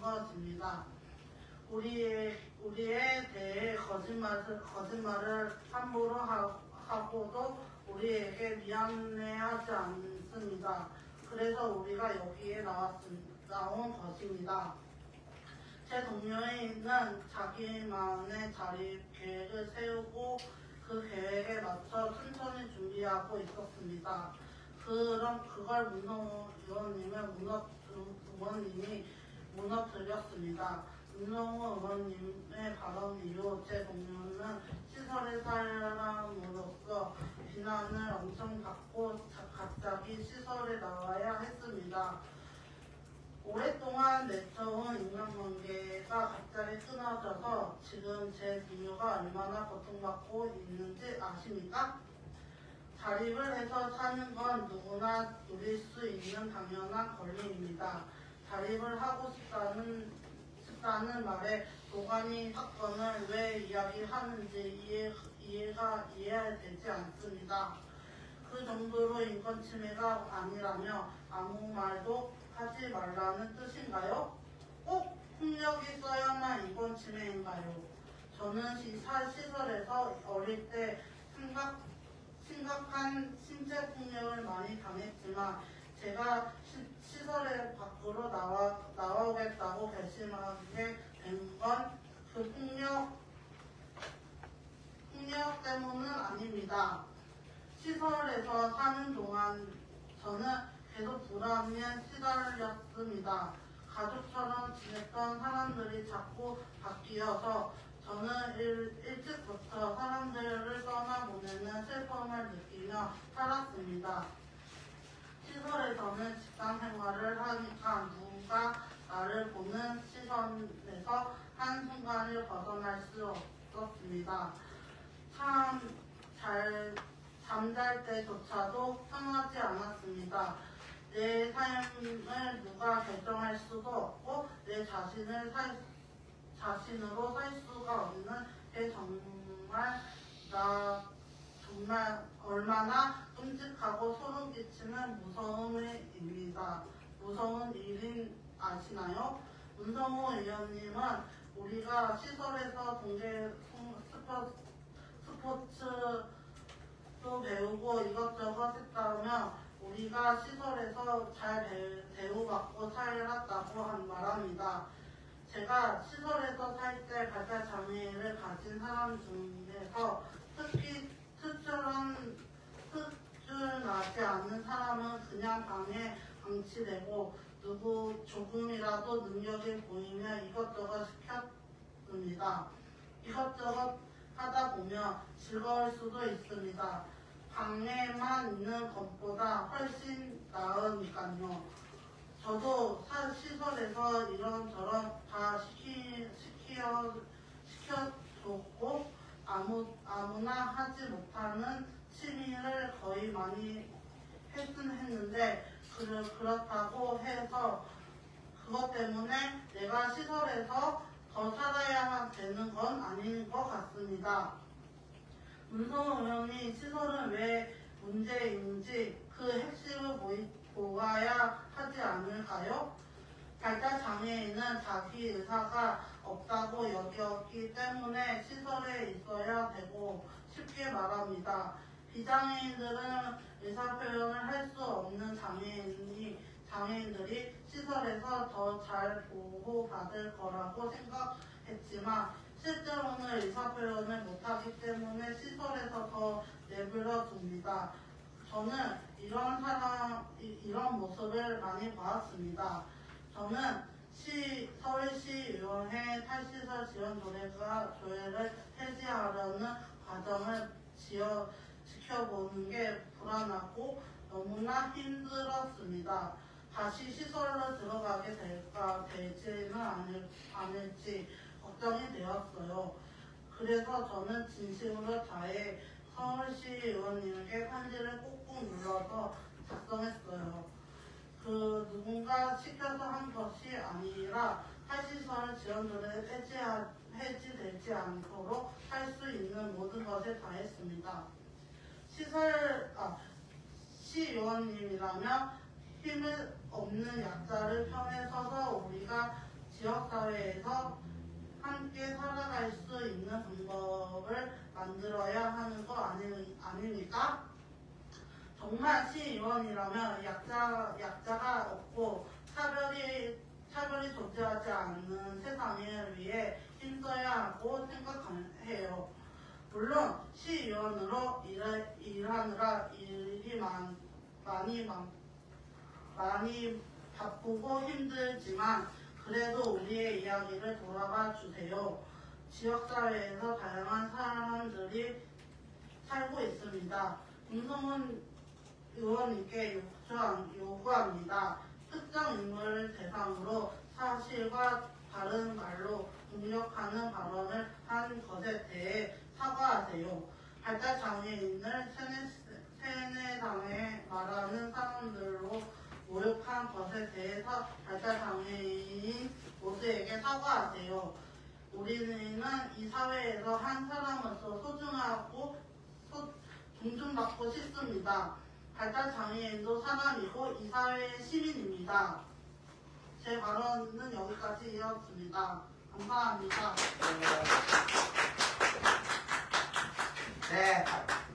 것입니다. 우리에 대해 거짓말을 함부로 하고도 우리에게 미안해하지 않습니다. 그래서 우리가 여기에 나온 것입니다. 제 동료인은 자기만의 자립 계획을 세우고 그 계획에 맞춰 천천히 준비하고 있었습니다. 그걸 문성호 의원님이 무너뜨렸습니다. 문성호 의원님의 발언 이후 제 동료는 시설의 사람으로서 비난을 엄청 받고 갑자기 시설에 나와야 했습니다. 오랫동안 맺혀온 인간관계가 갑자기 끊어져서 지금 제 동료가 얼마나 고통받고 있는지 아십니까? 자립을 해서 사는 건 누구나 누릴 수 있는 당연한 권리입니다. 자립을 하고 싶다는 말에 도가니 사건을 왜 이야기하는지 이해되지 않습니다. 그 정도로 인권 침해가 아니라며 아무 말도 하지 말라는 뜻인가요? 꼭 폭력이 써야만 인권 침해인가요? 저는 시설에서 어릴 때 심각한 신체 폭력을 많이 당했지만 제가 시설의 밖으로 나오겠다고 결심하게 된 건 그 폭력 때문은 아닙니다. 시설에서 사는 동안 저는 계속 불안에 시달렸습니다. 가족처럼 지냈던 사람들이 자꾸 바뀌어서 저는 일찍부터 사람들을 떠나보내는 슬픔을 느끼며 살았습니다. 시설에서는 직장 생활을 하니까 누군가 나를 보는 시선에서 한순간을 벗어날 수 없었습니다. 잠잘 때조차도 편하지 않았습니다. 내 삶을 누가 결정할 수도 없고 내 자신으로 살 수가 없는 게 정말 얼마나 끔찍하고 소름 끼치는 무서운 일인 아시나요? 문성호 의원님은 우리가 시설에서 동계 스포츠도 배우고 이것저것 했다며 우리가 시설에서 잘 대우받고 살았다고 말합니다. 제가 시설에서 살 때 발달장애를 가진 사람 중에서 특히 특줄 나지 않는 사람은 그냥 방에 방치되고 누구 조금이라도 능력이 보이면 이것저것 시켰습니다. 이것저것 하다 보면 즐거울 수도 있습니다. 방에만 있는 것보다 훨씬 나으니까요. 저도 시설에서 이런저런 다 시켜줬고 아무나 하지 못하는 취미를 거의 많이 했는데 그렇다고 해서 그것 때문에 내가 시설에서 더 살아야만 되는 건 아닌 것 같습니다. 문성호 의원이 시설은 왜 문제인지 그 핵심을 보아야 하지 않을까요? 발달장애인은 자기 의사가 없다고 여겼기 때문에 시설에 있어야 되고 쉽게 말합니다. 비장애인들은 의사표현을 할 수 없는 장애인들이 시설에서 더 잘 보호받을 거라고 생각했지만 실제로는 의사표현을 못하기 때문에 시설에서 더 내버려 둡니다. 저는 이런 모습을 많이 보았습니다. 저는 서울시의원회 탈시설 지원 조례를 폐지하려는 과정을 지켜보는 게 불안하고 너무나 힘들었습니다. 다시 시설로 들어가게 되지는 않을지 걱정이 되었어요. 그래서 저는 진심으로 다해 서울시 의원님에게 편지를 꾹꾹 눌러서 작성했어요. 그 누군가 시켜서 한 것이 아니라 탈시설 지원조례 해지되지 않도록 할 수 있는 모든 것을 다했습니다. 시의원님이라면 힘을 없는 약자를 편에 서서 우리가 지역사회에서 함께 살아갈 수 있는 방법을 만들어야 하는 거 아닙니까? 정말 시의원이라면 약자가 없고 차별이 존재하지 않는 세상을 위해 힘써야 하고 생각해요. 물론 시의원으로 일하느라 일이 많이 바쁘고 힘들지만 그래도 우리의 이야기를 돌아봐 주세요. 지역사회에서 다양한 사람들이 살고 있습니다. 김성훈 의원님께 요구합니다. 특정 인물을 대상으로 사실과 다른 말로 공격하는 발언을 한 것에 대해 사과하세요. 발달장애인을 세뇌당해 말하는 사람들로 모욕한 것에 대해서 발달장애인 모두에게 사과하세요. 우리는 이 사회에서 한 사람으로서 소중하고 존중받고 싶습니다. 발달장애인도 사람이고 이 사회의 시민입니다. 제 발언은 여기까지였습니다. 감사합니다. 네,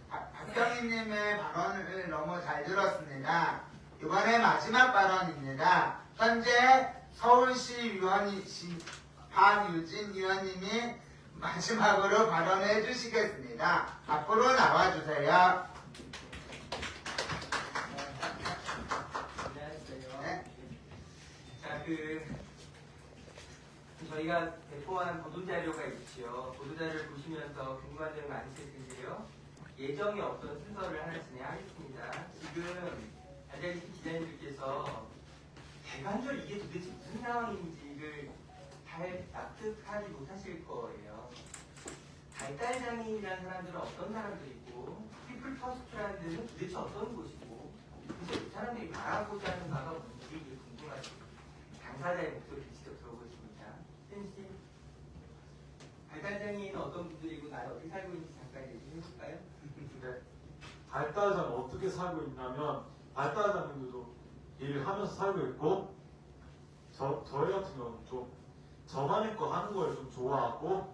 박경희님의 발언을 너무 잘 들었습니다. 이번에 마지막 발언입니다. 현재 서울시 박유진 의원님이 마지막으로 발언해 주시겠습니다. 앞으로 나와주세요. 안녕하세요. 네. 자, 저희가 배포한 보도자료가 있지요. 보도자료를 보시면서 궁금한 점이 많으실 텐데요. 예정에 어떤 순서를 하나 진행하겠습니다. 지금 앉아계신 기자님들께서 대관절 이게 도대체 무슨 상황인지를 잘 납득하지 못하실 거예요. 발달장애인이라는 사람들은 어떤 사람들이고 피플 퍼스트라는 데는 도대체 어떤 곳이고 그래서 이 사람들이 말하고자 하는 바가 뭔지 궁금하죠. 당사자의 목소리를 직접 들어보겠습니다. 씨, 발달장애인은 어떤 분들이고 나를 어떻게 살고 있는지 잠깐 얘기해 볼까요? 네. 발달장애 어떻게 살고 있냐면 발달장애인들도 일을 하면서 살고 있고 저희 같은 경우는 좀 저만의 거 하는 걸 좀 좋아하고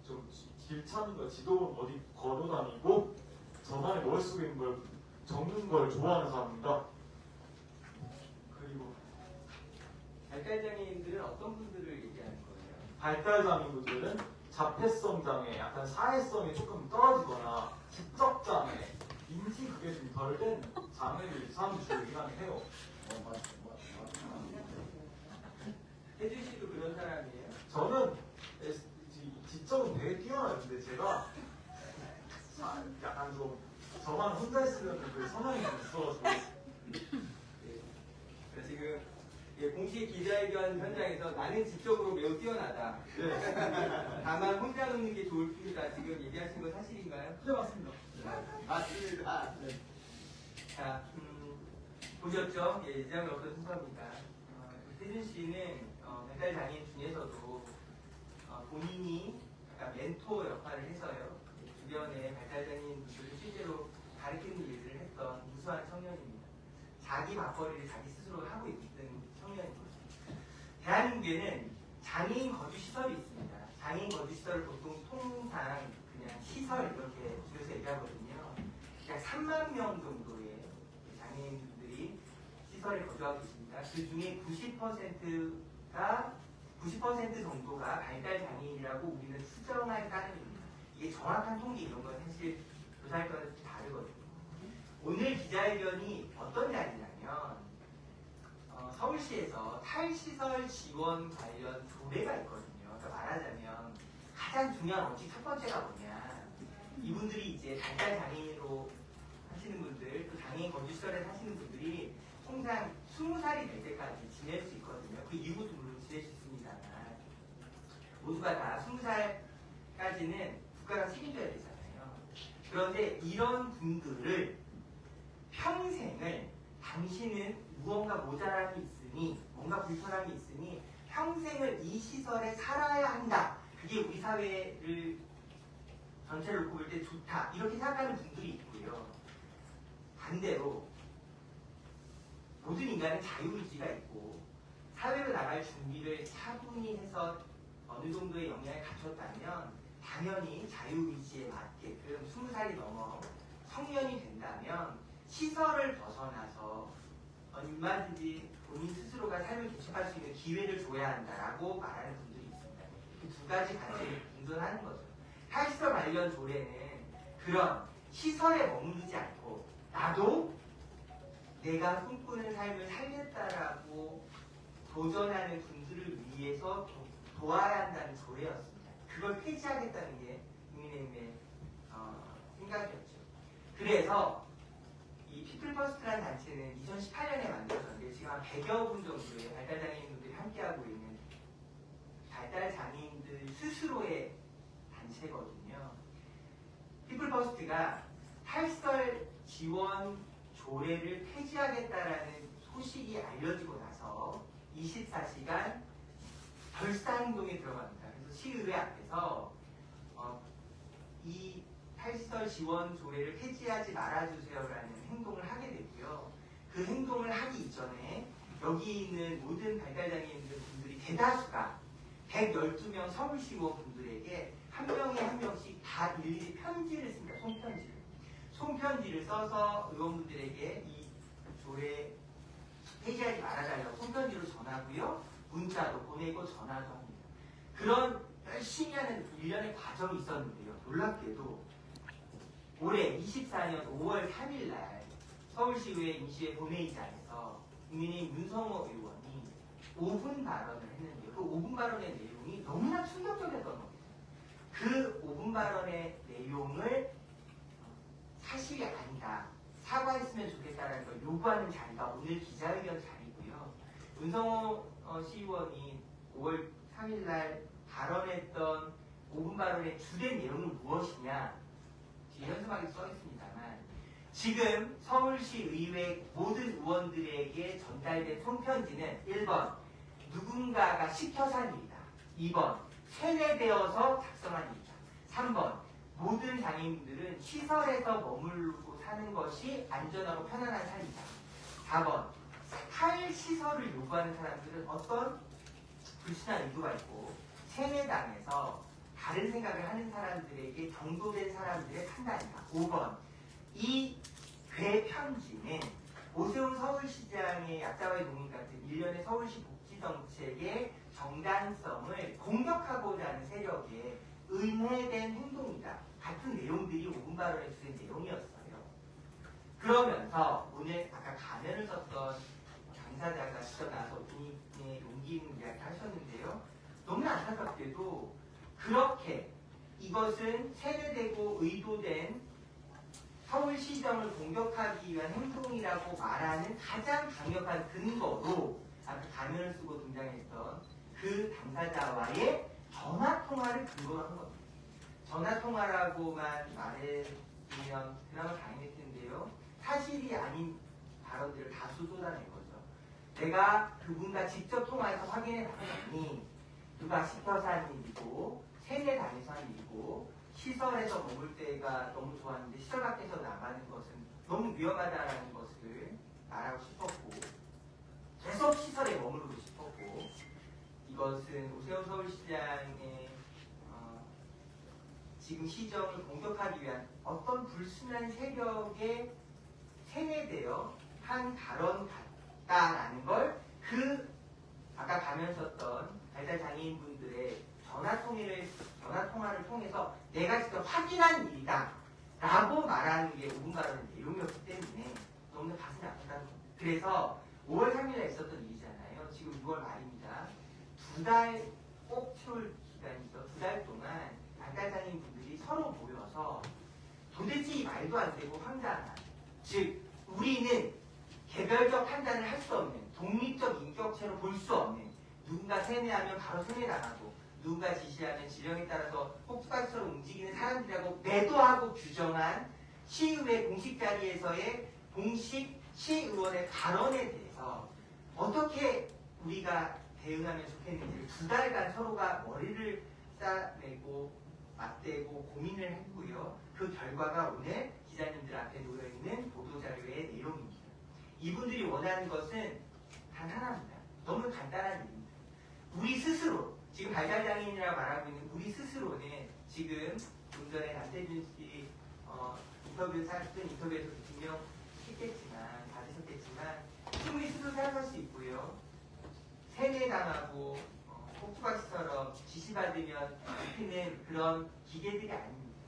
좀 길 찾는 거 지도 어디 걸어 다니고 저만의 머릿속에 있는 걸 적는 걸 좋아하는 사람입니다. 그리고 발달장애인들은 어떤 분들을 얘기하는 거예요? 발달장애인들은 자폐성 장애, 약간 사회성이 조금 떨어지거나 지적 장애, 인지 그게 좀 덜 된 장애를 사람들이 주로 얘기하긴 해요. 혜준 씨도 그런 사람이에요? 저는 지적은 되게 뛰어나는데 제가 약간 좀 저만 혼자 있으면 그 성향이 좀 있어가지고 그래서 지금 공식 기자회견 현장에서 나는 지적으로 매우 뛰어나다. 네. 다만 혼자 노는 게 좋을 뿐이다. 지금 얘기하신 거 사실인가요? 네 맞습니다. 맞습니다. 네. 자, 보셨죠? 예, 예정에 없던 순서입니다. 혜준 씨는 발달장애인 중에서도 본인이 약간 멘토 역할을 해서요. 주변에 발달장애인 분들을 실제로 가르치는 일들을 했던 우수한 청년입니다. 자기 맞벌이를 자기 스스로 하고 있는 청년입니다. 대한민국에는 장애인 거주시설이 있습니다. 장애인 거주시설을 보통 통상 그냥 시설 이렇게 줄여서 얘기하거든요. 약 3만 명 정도의 장애인분들이 시설에 거주하고 있습니다. 그 중에 90% 정도가 발달장애인이라고 우리는 추정할 따름입니다. 이게 정확한 통계 이런 건 사실 조사할 거랑 좀 다르거든요. 오늘 기자회견이 어떤 자리냐면 서울시에서 탈시설 지원 관련 조례가 있거든요. 그러니까 말하자면 가장 중요한 원칙 첫 번째가 뭐냐. 이분들이 이제 발달장애인으로 하시는 분들, 또 장애인 거주시설에 사시는 분들이 통상 20살이 될 때까지 지낼 수 있거든요. 그 이후도 물론 지낼 수 있습니다만 모두가 다 20살까지는 국가가 책임져야 되잖아요. 그런데 이런 분들을 평생을 당신은 무언가 모자람이 있으니, 뭔가 불편함이 있으니 평생을 이 시설에 살아야 한다. 그게 우리 사회를 전체를 놓고 볼 때 좋다. 이렇게 생각하는 분들이 있고요. 반대로 모든 인간은 자유의지가 있고 사회로 나갈 준비를 차분히 해서 어느 정도의 역량을 갖췄다면 당연히 자유의지에 맞게끔 20살이 넘어 성년이 된다면 시설을 벗어나서 얼마든지 본인 스스로가 삶을 개척할 수 있는 기회를 줘야 한다라고 말하는 분들이 있습니다. 그 두 가지 관점이 공존하는 거죠. 탈시설 관련 조례는 그런 시설에 머무르지 않고 나도 내가 꿈꾸는 삶을 살겠다라고 도전하는 분들을 위해서 도와야 한다는 조례였습니다. 그걸 폐지하겠다는 게 국민의힘의 생각이었죠. 그래서 이 피플퍼스트라는 단체는 2018년에 만들어졌는데 지금 한 100여 분 정도의 발달장애인분들이 함께하고 있는 발달장애인들 스스로의 단체거든요. 피플퍼스트가 탈시설 지원 조례를 폐지하겠다라는 소식이 알려지고 나서 24시간 결사행동에 들어갑니다. 그래서 시의회 앞에서 이 탈시설 지원 조례를 폐지하지 말아주세요라는 행동을 하게 되고요. 그 행동을 하기 이전에 여기 있는 모든 발달장애인들 분들이 대다수가 112명 서울시의원 분들에게 한 명에 한 명씩 다 일일이 편지를 씁니다. 손편지를 써서 의원분들에게 이 조례 폐지하지 말아달라고 손편지로 전하고요. 문자도 보내고 전화도 합니다. 그런 열심히 하는 일련의 과정이 있었는데요. 놀랍게도 올해 24년 5월 3일 날 서울시의회 임시회 본회의장에서 국민의힘 윤성호 의원이 5분 발언을 했는데요. 그 5분 발언의 내용이 너무나 충격적이었던 겁니다. 그 5분 발언의 내용을 사실이 아니다. 사과했으면 좋겠다는 걸 요구하는 자리가 오늘 기자회견 자리고요. 윤성호 시의원이 5월 3일 날 발언했던 5분 발언의 주된 내용은 무엇이냐? 뒤에 현수막에 써 있습니다만 지금 서울시 의회 모든 의원들에게 전달된 손편지는 1번 누군가가 시켜서 한 일이다. 2번 세뇌되어서 작성한 일이다. 3번 모든 장애인들은 시설에서 머물고 사는 것이 안전하고 편안한 삶이다. 4번 탈시설을 요구하는 사람들은 어떤 불순한 의도가 있고 세뇌당해서 다른 생각을 하는 사람들에게 경도된 사람들의 판단이다. 5번 이 괴편지는 오세훈 서울시장의 약자와의 동행 같은 일련의 서울시 복지정책의 정당성을 공격하고자 하는 세력의 은혜된 행동이다. 같은 내용들이 5분 발언에 주된 내용이었어요. 그러면서 오늘 아까 가면을 썼던 당사자가 직접 나와서 본인의 용기 있는 이야기 하셨는데요. 너무나 안타깝게도 그렇게 이것은 세뇌되고 의도된 서울시정을 공격하기 위한 행동이라고 말하는 가장 강력한 근거로 아까 가면을 쓰고 등장했던 그 당사자와의 전화통화를 근거로 한 겁니다. 전화통화라고만 말해주면 그나마 다행일 텐데요. 사실이 아닌 발언들을 다수 쏟아낸 거죠. 내가 그분과 직접 통화해서 확인해 봤더니 누가 시켜서 한 일이고 세뇌당해서 한 일이고 시설에서 머물 때가 너무 좋았는데 시설 밖에서 나가는 것은 너무 위험하다는 것을 말하고 싶었고 계속 시설에 머무르고 싶었고 이것은 오세훈 서울시장의 지금 시정을 공격하기 위한 어떤 불순한 세력에 세뇌되어 한 발언 같다라는 걸 그 아까 가면 썼던 발달장애인분들의 전화통화를 통해서 내가 직접 확인한 일이다 라고 말하는 게 5분 발언의 내용이었기 때문에 너무나 가슴이 아프다는 겁니다. 그래서 5월 3일에 있었던 일이잖아요. 지금 6월 말입니다. 2달 꼭 채울 기간이죠. 2달 동안 발달장애인 분들이 서로 모여서 도대체 이 말도 안 되고 황당한 즉 우리는 개별적 판단을 할 수 없는 독립적 인격체로 볼 수 없는 누군가 세뇌하면 바로 세뇌당하고 누군가 지시하면 지령에 따라서 폭삭처럼 움직이는 사람들이라고 매도하고 규정한 시의회 공식 자리에서의 공식 시의원의 발언에 대해서 어떻게 우리가 대응하면 좋겠는지를 2달간 서로가 머리를 싸매고 맞대고 고민을 했고요. 그 결과가 오늘 기자님들 앞에 놓여있는 보도자료의 내용입니다. 이분들이 원하는 것은 단 하나입니다. 너무 간단한 일입니다. 우리 스스로, 지금 발달장애인이라고 말하고 있는 우리 스스로는 지금 좀 전에 남태준 씨 인터뷰에서 증명했겠지만, 받으셨겠지만, 충분히 스스로 살아갈 수 있고요. 세뇌당하고 폭주박스처럼 지시받으면 잡히는 그런 기계들이 아닙니다.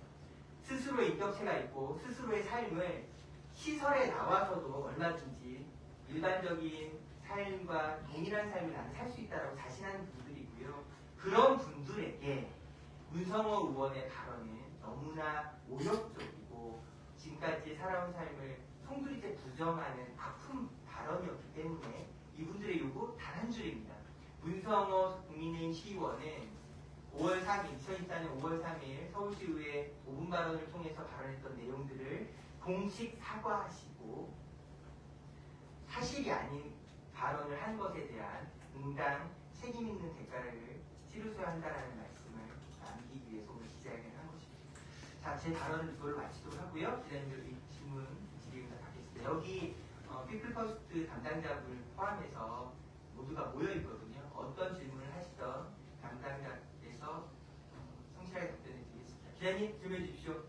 스스로의 인격체가 있고 스스로의 삶을 시설에 나와서도 얼마든지 일반적인 삶과 동일한 삶을 나는 살 수 있다고 자신하는 분들이고요. 그런 분들에게 문성호 의원의 발언은 너무나 모욕적이고 지금까지 살아온 삶을 송두리째 부정하는 아픈 발언이었기 때문에 이분들의 요구 단 한 줄입니다. 문성호 국민의힘 시의원은 5월 3일, 2024년 5월 3일 서울시의회 5분 발언을 통해서 발언했던 내용들을 공식 사과하시고 사실이 아닌 발언을 한 것에 대한 응당 책임 있는 대가를 치르셔야 한다는 말씀을 남기기 위해서 오늘 기자회견을 한 것입니다. 자, 제 발언을 이걸로 마치도록 하고요. 기자님들 질문 드리겠습니다. 여기 피플퍼스트 담당자분을 포함해서 모두가 모여있거든요. 어떤 질문을 하시던 담당자께서 성실하게 답변해 드리겠습니다. 기자님 질문해 주십시오.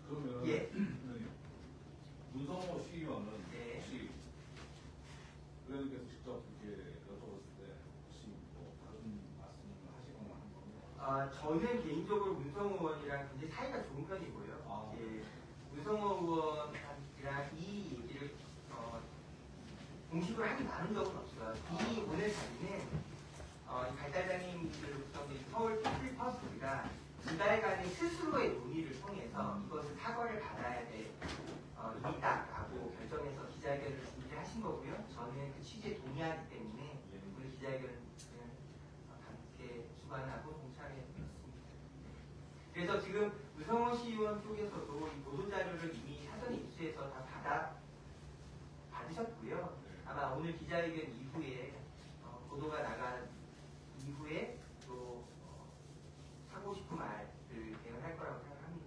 그러면 예. 문성호 시의원은 네. 혹시 의원님께서 직접 이렇게 여쭤봤을 때 혹시 뭐 다른 말씀을 하시거나 한 건가요? 저는 개인적으로 문성호 의원이랑 굉장히 사이가 좋은 편이고요. 아. 예, 문성호 의원이랑 이 얘기를 공식으로 하기 나눈 적은 없어요. 이 오늘 자리는 이 발달장애인들로 구성된 서울 피플퍼스트가 2달간의 스스로의 논의를 통해서 이것을 사과를 받아야 될 일이다라고 결정해서 기자회견을 준비하신 거고요. 저는 그 취지에 동의하기 때문에 오늘 기자회견을 함께 주관하고 동참했습니다. 그래서 지금 문성호 시의원 쪽에서도 이 보도자료를 이미 사전에 입수해서 다 받으셨고요. 아마 오늘 기자회견 이후에 보도가 나간 이후에 또 하고 싶은 말을 대응할 거라고 생각합니다.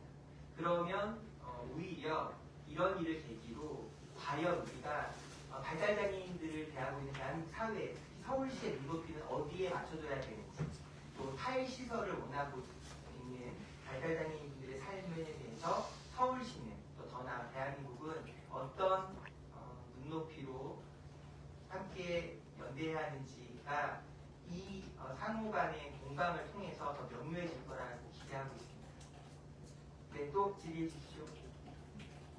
그러면 오히려 이런 일을 계기로 과연 우리가 발달장애인들을 대하고 있는 대한민국 사회, 특히 서울시의 눈높이는 어디에 맞춰줘야 되는지, 또 타일시설을 원하고 있는 발달장애인들의 삶에 대해서 서울시는 또 더 나아 대한민국은 어떤 눈높이로 함께 연대해야 하는지가 이 상호 간의 공감을 통해서 더 명료해질 거라고 기대하고 있습니다. 네, 또 질의해 주십시오.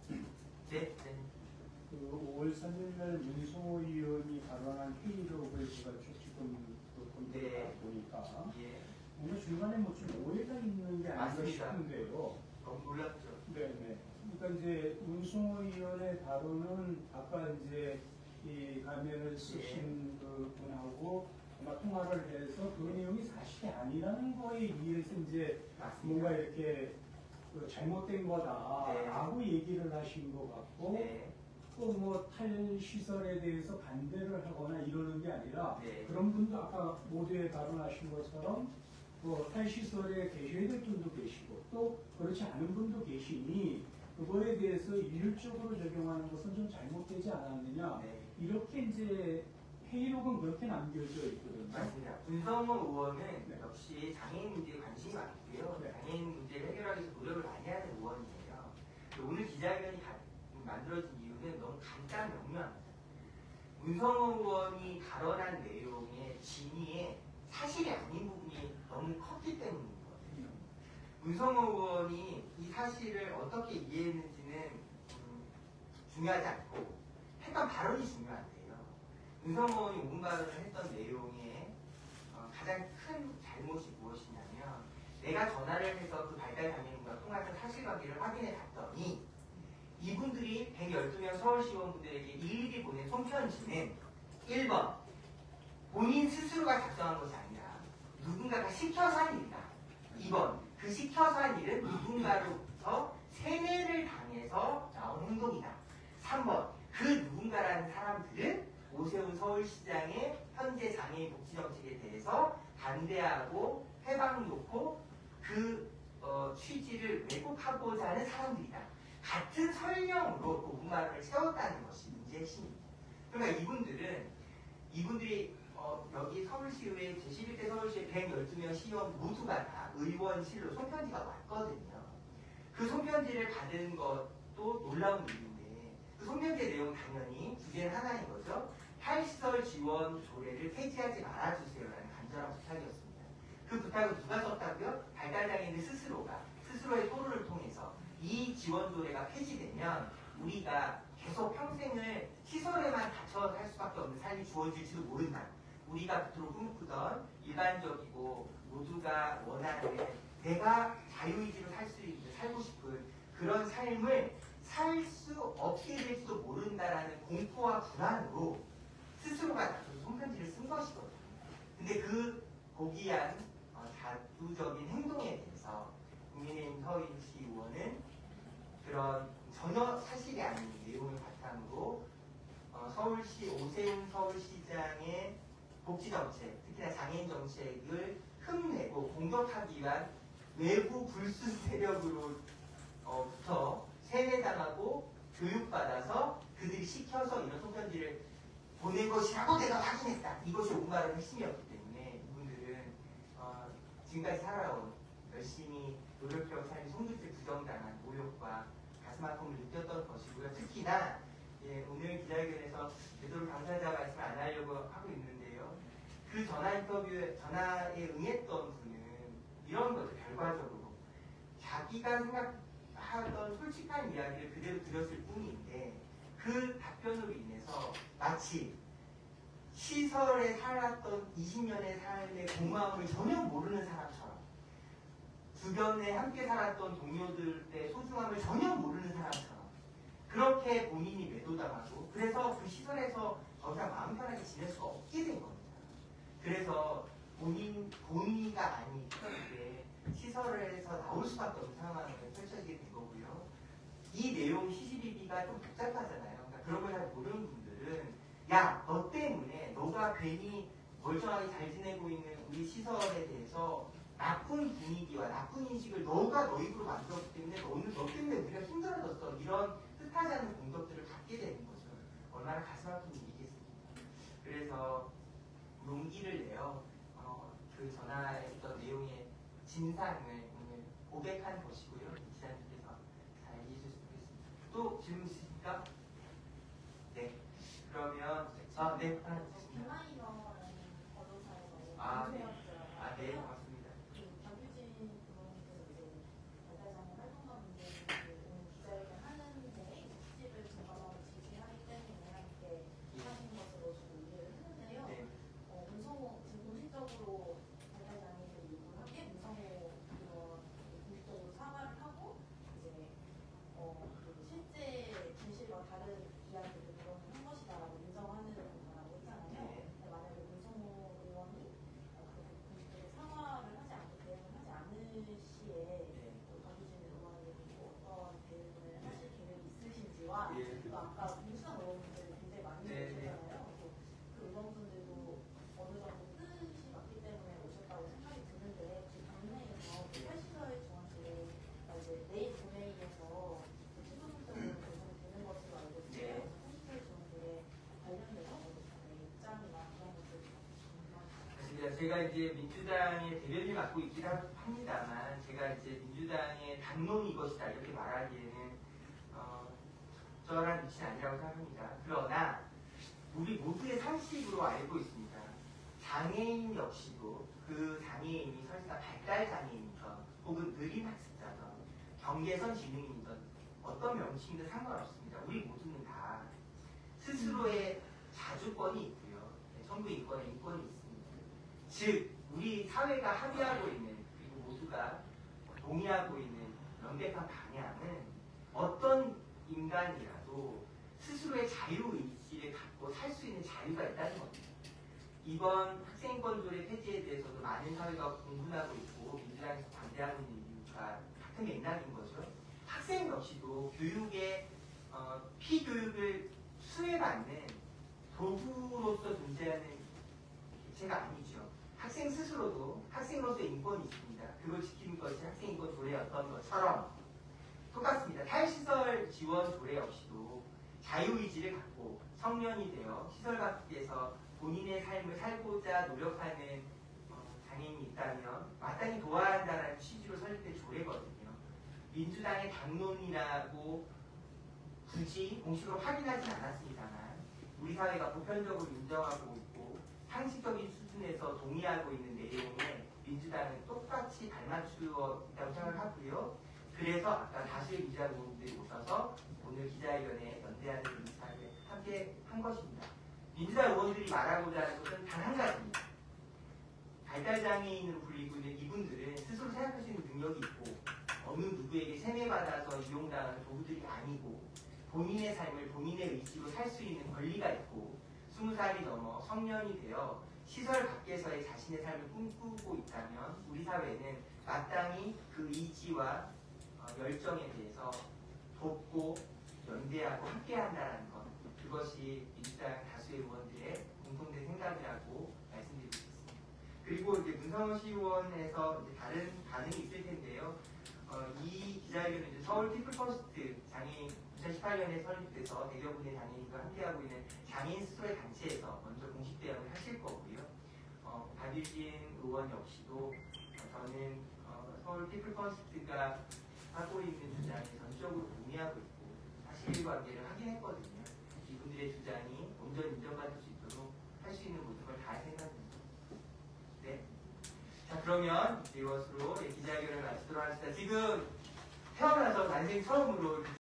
네, 네. 그 5월 3일날 문성호 의원이 발언한 회의록을 제가 지금 네. 보니까 예, 뭔가 중간에 뭐 좀 오해가 있는 게 아닌가 맞습니다. 싶은데요. 너무 놀랍죠. 네네. 그러니까 이제 문성호 의원의 발언은 아까 이제 이 가면을 쓰신 그 분하고 아마 통화를 해서 그 내용이 사실이 아니라는 거에 의해서 이제 맞습니다. 뭔가 이렇게 그 잘못된 거다라고 얘기를 하신 것 같고 네, 또 뭐 탈시설에 대해서 반대를 하거나 이러는 게 아니라 네. 그런 분도 아까 모두에 발언하신 것처럼 뭐 탈시설에 계셔야 될 분도 계시고 또 그렇지 않은 분도 계시니 그거에 대해서 일률적으로 적용하는 것은 좀 잘못되지 않았느냐 네. 이렇게 이제 회의록은 그렇게 남겨져 있거든요. 맞습니다. 문성호 의원은 네. 역시 장애인 문제에 관심이 많고요. 네. 장애인 문제를 해결하기 위해서 노력을 많이 하는 의원이에요. 오늘 기자회견이 만들어진 이유는 너무 간단 명료합니다. 문성호 의원이 발언한 내용의 진위에 사실이 아닌 부분이 너무 컸기 때문인 거거든요. 문성호 의원이 이 사실을 어떻게 이해했는지는 중요하지 않고 했던 발언이 중요한데요. 문성호 의원이 5분 발언을 했던 내용의 가장 큰 잘못이 무엇이냐면 내가 전화를 해서 그 발달장애인과 통화해서 사실관계를 확인해 봤더니 이분들이 112명 서울시의원분들에게 일일이 보낸 손편지는 1번 본인 스스로가 작성한 것이 아니라 누군가가 시켜서 한 일이다. 2번 그 시켜서 한 일은 누군가 누군가로부터 세뇌를 당해서 나온 행동이다. 3번, 그 누군가라는 사람들은 오세훈 서울시장의 현재 장애인 복지 정책에 대해서 반대하고 회방 놓고 그 취지를 왜곡하고자 하는 사람들이다. 같은 설명으로 고구마를 채웠다는 것이 문제의 핵심입니다. 그러니까 이분들이 여기 서울시의회 제11대 서울시의 112명 시의원 모두가 다 의원실로 손편지가 왔거든요. 그 손편지를 받은 것도 놀라운 일인데 그 손편지의 내용 당연히 주제는 하나인 거죠. 탈시설 지원 조례를 폐지하지 말아주세요라는 간절한 부탁이었습니다. 그 부탁을 누가 썼다고요? 발달장애인들 스스로의 토론을 통해서 이 지원 조례가 폐지되면 우리가 계속 평생을 시설에만 갇혀 살 수밖에 없는 삶이 주어질지도 모른다. 우리가 그토록 꿈꾸던 일반적이고 모두가 원하는 내가 자유의지로 살고 싶은 그런 삶을 살 수 없게 될지도 모른다라는 공포와 불안으로 스스로가 나서서 손편지를 쓴 것이거든요. 근데 그 고귀한 자두적인 행동에 대해서 국민의힘 서울시 의원은 그런 전혀 사실이 아닌 내용을 바탕으로 서울시 오세훈 서울시장의 복지정책, 특히나 장애인 정책을 흠내고 공격하기 위한 외부 불순 세력으로부터 세뇌당하고 교육받아서 그들이 시켜서 이런 손편지를 보낸 것이라고 내가 확인했다. 이것이 오구마의 핵심이었기 때문에 이분들은 지금까지 살아온 열심히 노력해온 삶이 송두째 부정당한 모욕과 가슴 아픔을 느꼈던 것이고요. 특히나 오늘 기자회견에서 되도록 당사자 말씀을 안 하려고 하고 있는데요. 그 전화에 응했던 분은 이런 거죠. 결과적으로 자기가 생각하던 솔직한 이야기를 그대로 들었을 뿐인데 그 답변으로 인해서 마치 시설에 살았던 20년의 삶의 고마움을 전혀 모르는 사람처럼 주변에 함께 살았던 동료들의 소중함을 전혀 모르는 사람처럼 그렇게 본인이 매도당하고 그래서 그 시설에서 더 이상 마음 편하게 지낼 수가 없게 된 겁니다. 그래서 본의가 아닌 게 시설에서 나올 수밖에 없는 상황을 펼쳐지게 된 거고요. 이 내용 시시비비가 좀 복잡하잖아요. 그러니까 그런 걸 잘 모르는 분들은 야, 너 때문에 너가 괜히 멀쩡하게 잘 지내고 있는 우리 시설에 대해서 나쁜 분위기와 나쁜 인식을 너가 너 입으로 만들었기 때문에 너 때문에 우리가 힘들어졌어. 이런 뜻하지 않은 공격들을 갖게 되는 거죠. 얼마나 가슴 아픈 일이겠습니까. 그래서 용기를 내어 그 전화에 있던 내용의 진상을 오늘 고백한 것이고요. 기자님께서 잘 이해해 주셨으면 좋겠습니다. 또 질문 있으십니까? 네. 그러면 네, 하나 있습니다. 네, 고맙습니다. 아까 민주당 의원분들이 굉장히 많이 오셨잖아요. 그 의원분들도 어느 정도 뜻이 맞기 때문에 오셨다고 생각이 드는데 당내에서 탈시설 중앙실에 이제 내일 본회의에서 신분적으로 결정이 되는 것으로 알고 있어요. 탈시설 중앙실에 관련돼서 입장이나 그런 것들 맞습니다. 제가 이제 민주당의 대변인을 맡고 있긴 합니다만 제가 이제 민주당의 당론이 이것이다 이렇게 말하기에는 적절한 위치는 아니라고 생각합니다. 그러나 우리 모두의 상식으로 알고 있습니다. 장애인 역시도 그 장애인이 설사 발달 장애인이든 혹은 느린 학습자든 경계선 지능이든 어떤 명칭이든 상관없습니다. 우리 모두는 다 스스로의 자주권이 있고요. 정부 인권에 인권이 있습니다. 즉 우리 사회가 합의하고 있는 그리고 모두가 동의하고 있는 명백한 방향은 어떤 인간이라도 스스로의 자유의지를 갖고 살 수 있는 자유가 있다는 겁니다. 이번 학생인권 조례 폐지에 대해서도 많은 사회가 공분하고 있고 민주당에서 반대하고 있는 이유가 같은 맥락인 거죠. 학생 역시도 교육의 피교육을 수혜받는 도구로서 존재하는 객체가 아니죠. 학생 스스로도 학생으로서 인권이 있습니다. 그걸 지키는 것이 학생인권 조례였던 것처럼 똑같습니다. 탈시설 지원 조례 역시도 자유의지를 갖고 청년이 되어 시설 밖에서 본인의 삶을 살고자 노력하는 장애인이 있다면 마땅히 도와야 한다는 취지로 설립된 조례거든요. 민주당의 당론이라고 굳이 공식으로 확인하진 않았습니다만 우리 사회가 보편적으로 인정하고 있고 상식적인 수준에서 동의하고 있는 내용에 민주당은 똑같이 발맞추어 있다고 생각하고요. 그래서 아까 다수의 민주당 의원들이 오셔서 오늘 기자회견에 연대하는 인사를 함께 한 것입니다. 민주당 의원들이 말하고자 하는 것은 단 한 가지입니다. 발달장애인으로 불리고 있는 이분들은 스스로 생각할 수 있는 능력이 있고 어느 누구에게 세뇌받아서 이용당하는 도구들이 아니고 본인의 삶을 본인의 의지로 살 수 있는 권리가 있고 20살이 넘어 성년이 되어 시설 밖에서의 자신의 삶을 꿈꾸고 있다면 우리 사회는 마땅히 그 의지와 열정에 대해서 돕고 연대하고 함께한다는 것, 그것이 민주당 다수의 의원들의 공통된 생각이라고 말씀드리고 싶습니다. 그리고 이제 문성호 시의원에서 이제 다른 반응이 있을 텐데요. 이 기자회견은 이제 서울 피플퍼스트 장애인 2018년에 설립돼서 대여분의 장애인과 함께하고 있는 장애인 스스로의 단체에서 먼저 공식 대응을 하실 거고요. 박유진 의원 역시도 저는 서울 피플퍼스트가 하고 있는 주장에 전적으로 동의하고 있고 사실관계를 확인했거든요. 이분들의 주장이 온전히 인정받을 수 있도록 할 수 있는 모든 걸 다 할 생각입니다. 네. 자, 그러면 이것으로 기자회견을 마치도록 하겠습니다. 지금 태어나서 난생 처음으로